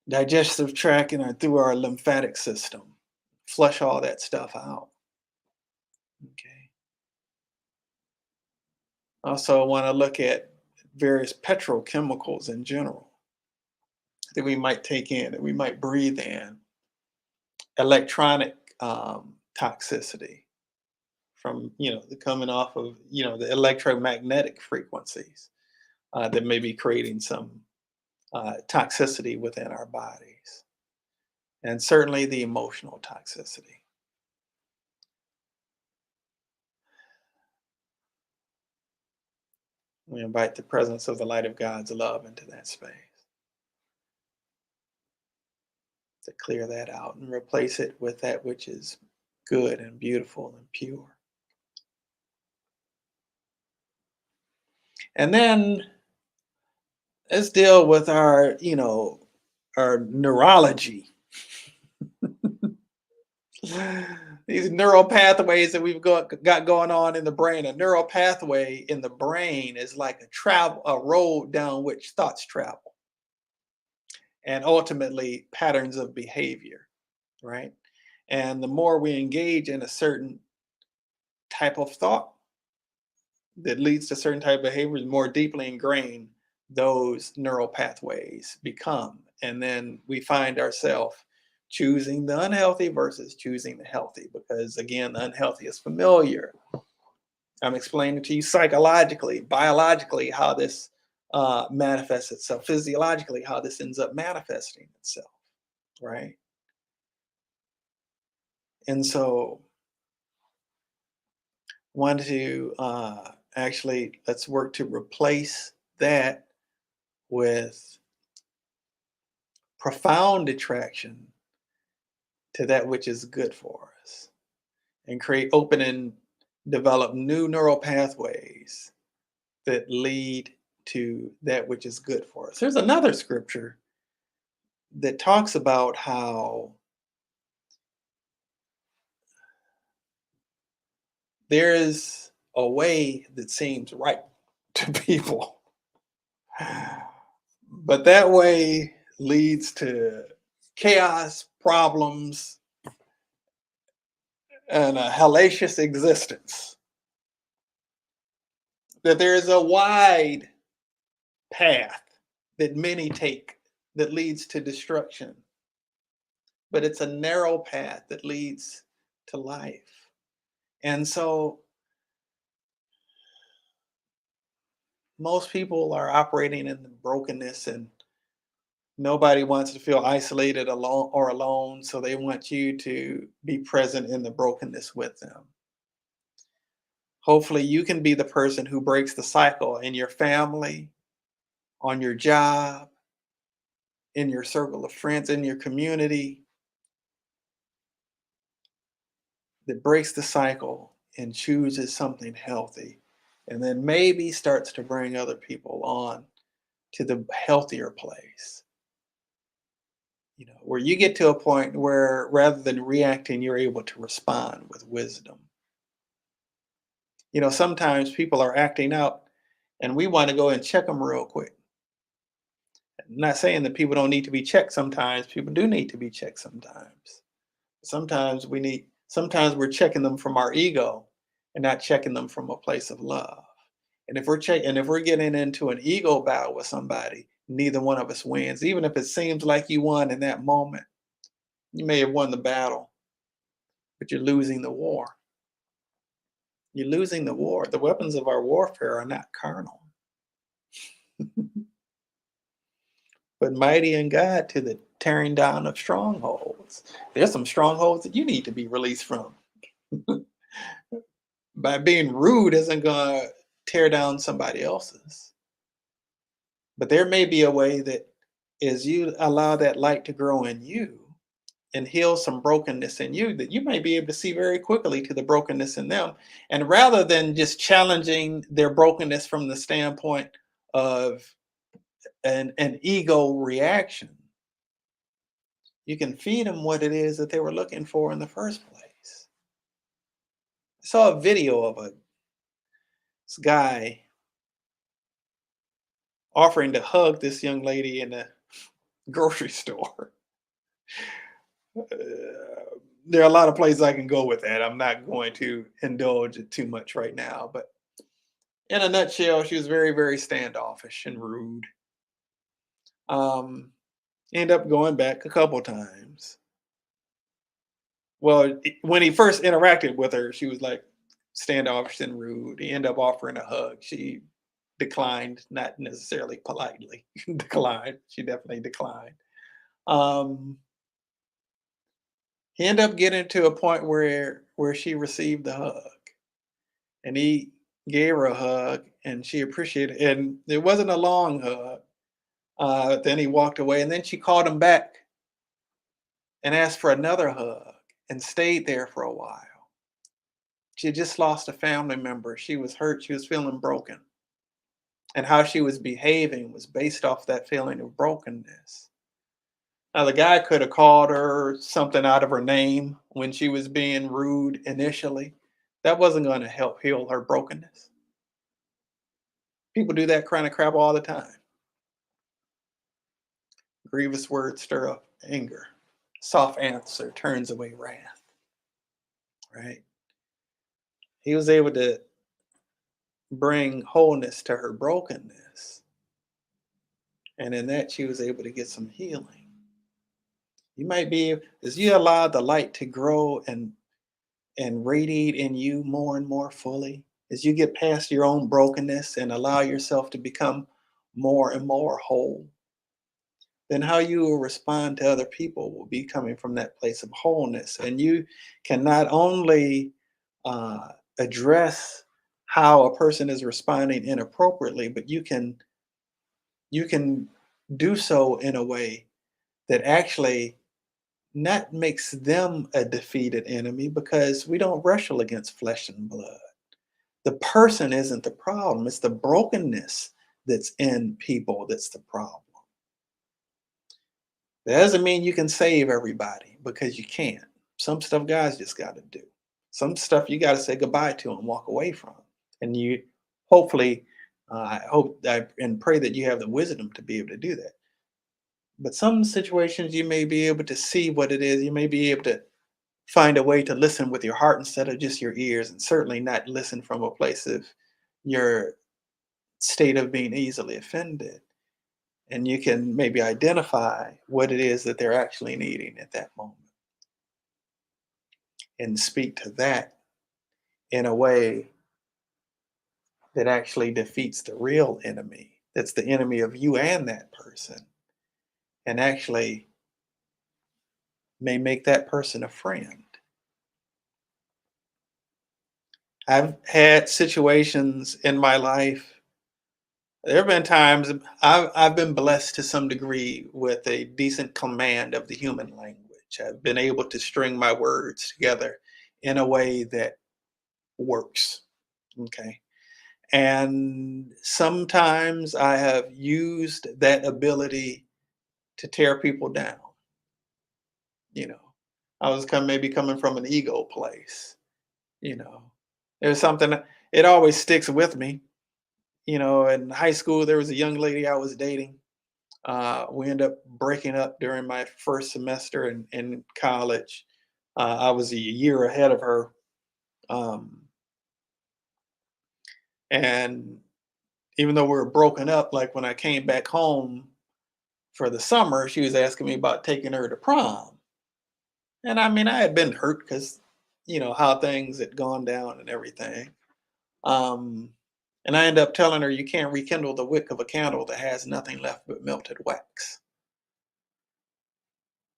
digestive tract and through our lymphatic system. Flush all that stuff out. Okay. Also, want to look at various petrochemicals in general that we might take in, that we might breathe in. Electronic toxicity from, the coming off of, the electromagnetic frequencies that may be creating some toxicity within our bodies, and certainly the emotional toxicity. We invite the presence of the light of God's love into that space to clear that out and replace it with that which is good and beautiful and pure. And then let's deal with our neurology. These neural pathways that got going on in the brain. A neural pathway in the brain is like a road down which thoughts travel, and ultimately patterns of behavior, right? And the more we engage in a certain type of thought that leads to certain type of behaviors, more deeply ingrained those neural pathways become. And then we find ourselves choosing the unhealthy versus choosing the healthy, because again, the unhealthy is familiar. I'm explaining to you psychologically, biologically, how this manifests itself, physiologically, how this ends up manifesting itself, right? And so, want to actually, let's work to replace that with profound attraction to that which is good for us, and create, open, and develop new neural pathways that lead to that which is good for us. There's another scripture that talks about how there is a way that seems right to people, but that way leads to chaos, problems, and a hellacious existence. That there is a wide path that many take that leads to destruction, but it's a narrow path that leads to life. And so most people are operating in the brokenness, and nobody wants to feel isolated alone, so they want you to be present in the brokenness with them. Hopefully you can be the person who breaks the cycle in your family, on your job, in your circle of friends, in your community, that breaks the cycle and chooses something healthy, and then maybe starts to bring other people on to the healthier place. Where you get to a point where rather than reacting, you're able to respond with wisdom. Sometimes people are acting out and we want to go and check them real quick. I'm not saying that people don't need to be checked sometimes. People do need to be checked sometimes. Sometimes we're checking them from our ego and not checking them from a place of love. And if we're getting into an ego battle with somebody, neither one of us wins. Even if it seems like you won in that moment, you may have won the battle, but you're losing the war. You're losing the war. The weapons of our warfare are not carnal, but mighty in God to the tearing down of strongholds. There's some strongholds that you need to be released from. By being rude isn't going to tear down somebody else's. But there may be a way that as you allow that light to grow in you and heal some brokenness in you, that you may be able to see very quickly to the brokenness in them. And rather than just challenging their brokenness from the standpoint of an ego reaction, you can feed them what it is that they were looking for in the first place. I saw a video of this guy offering to hug this young lady in a grocery store. There are a lot of places I can go with that. I'm not going to indulge it too much right now, but in a nutshell, she was very, very standoffish and rude. Um, End up going back a couple times. Well, when he first interacted with her, she was like standoffish and rude. He ended up offering a hug. She declined, not necessarily politely declined. She definitely declined. Um, he ended up getting to a point where she received the hug, and he gave her a hug, and she appreciated it. And it wasn't a long hug. Then he walked away, and then she called him back and asked for another hug and stayed there for a while. She had just lost a family member. She was hurt. She was feeling broken. And how she was behaving was based off that feeling of brokenness. Now, the guy could have called her something out of her name when she was being rude initially. That wasn't going to help heal her brokenness. People do that kind of crap all the time. Grievous words stir up anger. Soft answer turns away wrath. Right? He was able to bring wholeness to her brokenness. And in that, she was able to get some healing. You might be, as you allow the light to grow and radiate in you more and more fully, as you get past your own brokenness and allow yourself to become more and more whole, then how you will respond to other people will be coming from that place of wholeness. And you can not only address how a person is responding inappropriately, but you can do so in a way that actually not makes them a defeated enemy, because we don't wrestle against flesh and blood. The person isn't the problem, it's the brokenness that's in people that's the problem. That doesn't mean you can save everybody, because you can't. Some stuff guys just got to do. Some stuff you got to say goodbye to and walk away from. And you hopefully, and pray that you have the wisdom to be able to do that. But some situations you may be able to see what it is. You may be able to find a way to listen with your heart instead of just your ears, and certainly not listen from a place of your state of being easily offended. And you can maybe identify what it is that they're actually needing at that moment and speak to that in a way that actually defeats the real enemy, that's the enemy of you and that person, and actually may make that person a friend. I've had situations in my life. There have been times I've been blessed to some degree with a decent command of the human language. I've been able to string my words together in a way that works. Okay. And sometimes I have used that ability to tear people down. You know, I was maybe coming from an ego place. You know, there's something, it always sticks with me. In high school, there was a young lady I was dating. We ended up breaking up during my first semester in college. I was a year ahead of her. Um, and even though we were broken up, like when I came back home for the summer, she was asking me about taking her to prom. And I mean, I had been hurt because, how things had gone down and everything. Um, and I ended up telling her, you can't rekindle the wick of a candle that has nothing left but melted wax.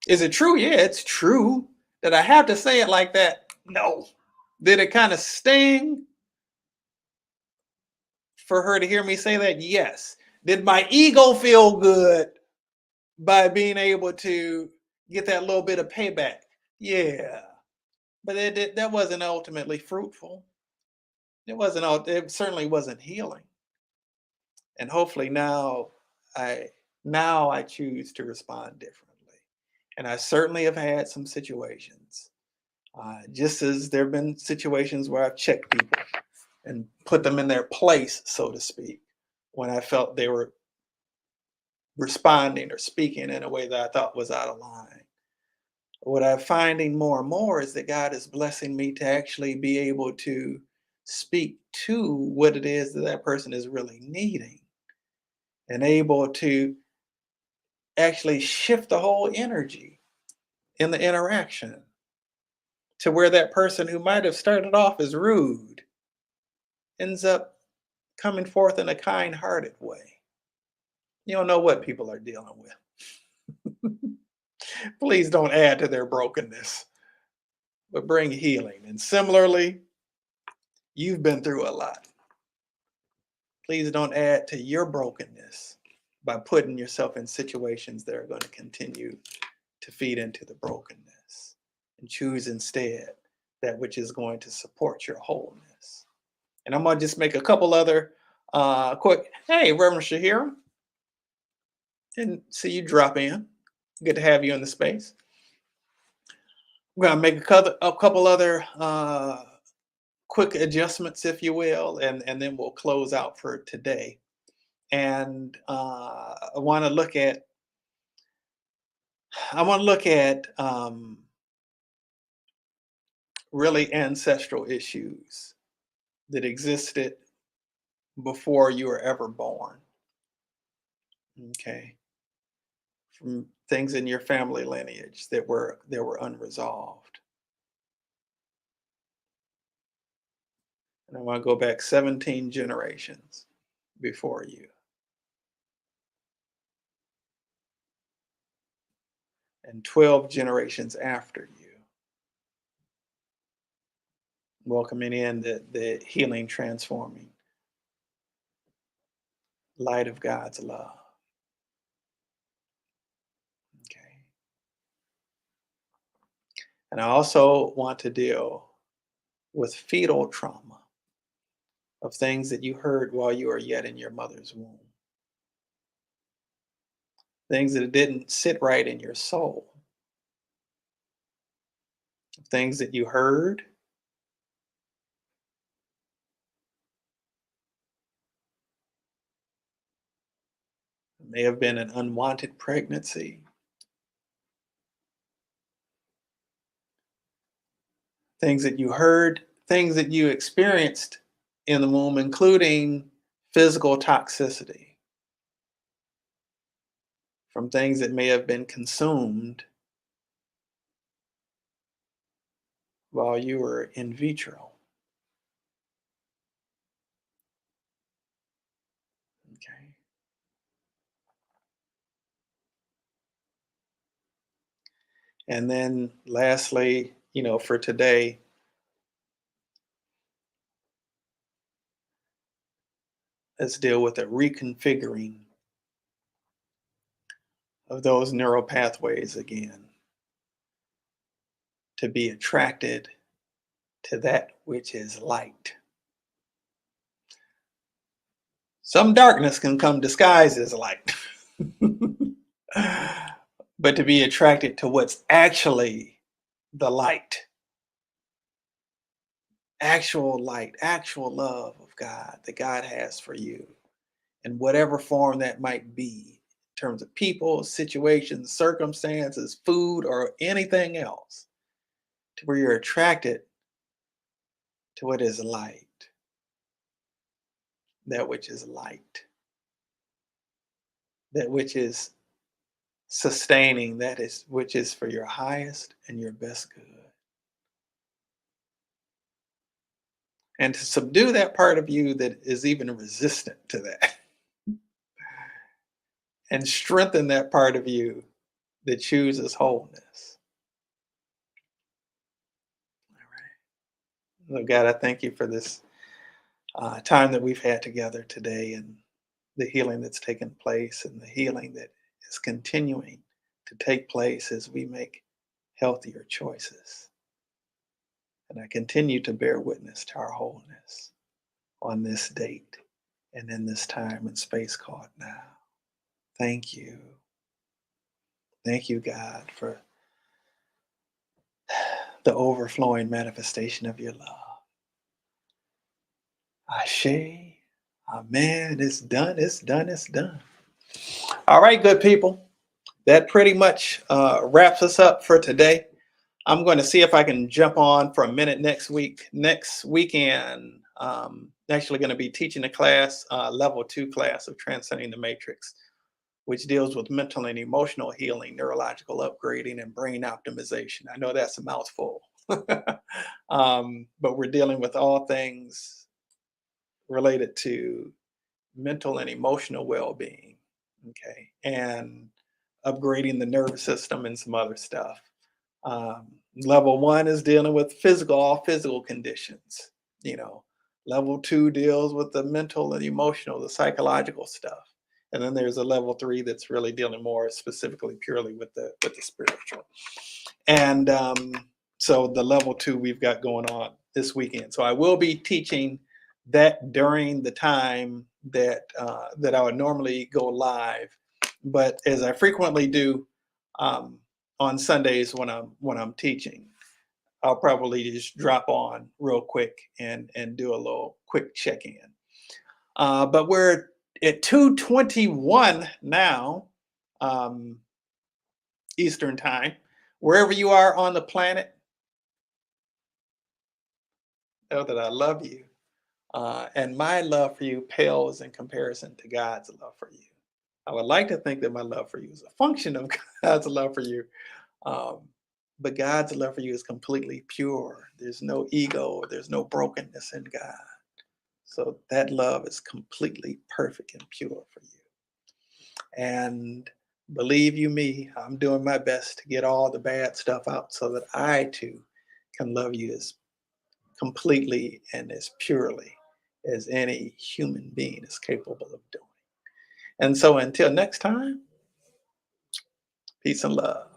Is it true? Yeah, it's true. Did I have to say it like that? No. Did it kind of sting for her to hear me say that? Yes. Did my ego feel good by being able to get that little bit of payback? Yeah. But that wasn't ultimately fruitful. It certainly wasn't healing. And hopefully I now I choose to respond differently. And I certainly have had some situations. Just as there have been situations where I've checked people and put them in their place, so to speak, when I felt they were responding or speaking in a way that I thought was out of line. What I'm finding more and more is that God is blessing me to actually be able to speak to what it is that that person is really needing, and able to actually shift the whole energy in the interaction to where that person who might have started off as rude ends up coming forth in a kind-hearted way. You don't know what people are dealing with. Please don't add to their brokenness, but bring healing. And similarly, you've been through a lot. Please don't add to your brokenness by putting yourself in situations that are going to continue to feed into the brokenness, and choose instead that which is going to support your wholeness. And I'm going to just make a couple other quick, hey, Reverend Shahira, and see you drop in. Good to have you in the space. We're going to make a couple other quick adjustments, if you will, and then we'll close out for today. And I want to look at really ancestral issues that existed before you were ever born. Okay, from things in your family lineage that were unresolved. And I want to go back 17 generations before you, and 12 generations after you, welcoming in the healing, transforming light of God's love. Okay. And I also want to deal with fetal trauma of things that you heard while you were yet in your mother's womb. Things that didn't sit right in your soul. Things that you heard. It may have been an unwanted pregnancy. Things that you heard, things that you experienced in the womb, including physical toxicity from things that may have been consumed while you were in vitro. Okay. And then lastly, for today, let's deal with a reconfiguring of those neural pathways again, to be attracted to that which is light. Some darkness can come disguised as light, but to be attracted to what's actually the light, actual light, actual love of God that God has for you, in whatever form that might be, in terms of people, situations, circumstances, food, or anything else, to where you're attracted to what is light, that which is light, that which is sustaining, which is for your highest and your best good. And to subdue that part of you that is even resistant to that, and strengthen that part of you that chooses wholeness. All right. Lord God, I thank you for this time that we've had together today, and the healing that's taken place, and the healing that is continuing to take place as we make healthier choices. And I continue to bear witness to our wholeness on this date and in this time and space called now. Thank you. Thank you, God, for the overflowing manifestation of your love. Ashe, amen. It's done, it's done, it's done. All right, good people. That pretty much wraps us up for today. I'm going to see if I can jump on for a minute next week. Next weekend, actually going to be teaching a class, level 2 class of Transcending the Matrix, which deals with mental and emotional healing, neurological upgrading, and brain optimization. I know that's a mouthful, but we're dealing with all things related to mental and emotional well-being, okay, and upgrading the nervous system and some other stuff. Um, Level one is dealing with all physical conditions. You know, level two deals with the mental and emotional, the psychological stuff. And then there's a level three that's really dealing more specifically, purely with the spiritual. And so the level two we've got going on this weekend. So I will be teaching that during the time that I would normally go live, but as I frequently do um, on Sundays when I'm teaching, I'll probably just drop on real quick and do a little quick check in. But we're at 2:21 now, um, Eastern time. Wherever you are on the planet, know that I love you. And my love for you pales in comparison to God's love for you. I would like to think that my love for you is a function of God's love for you. Um, but God's love for you is completely pure. There's no ego, there's no brokenness in God. So that love is completely perfect and pure for you. And believe you me, I'm doing my best to get all the bad stuff out so that I too can love you as completely and as purely as any human being is capable of doing. And so until next time, peace and love.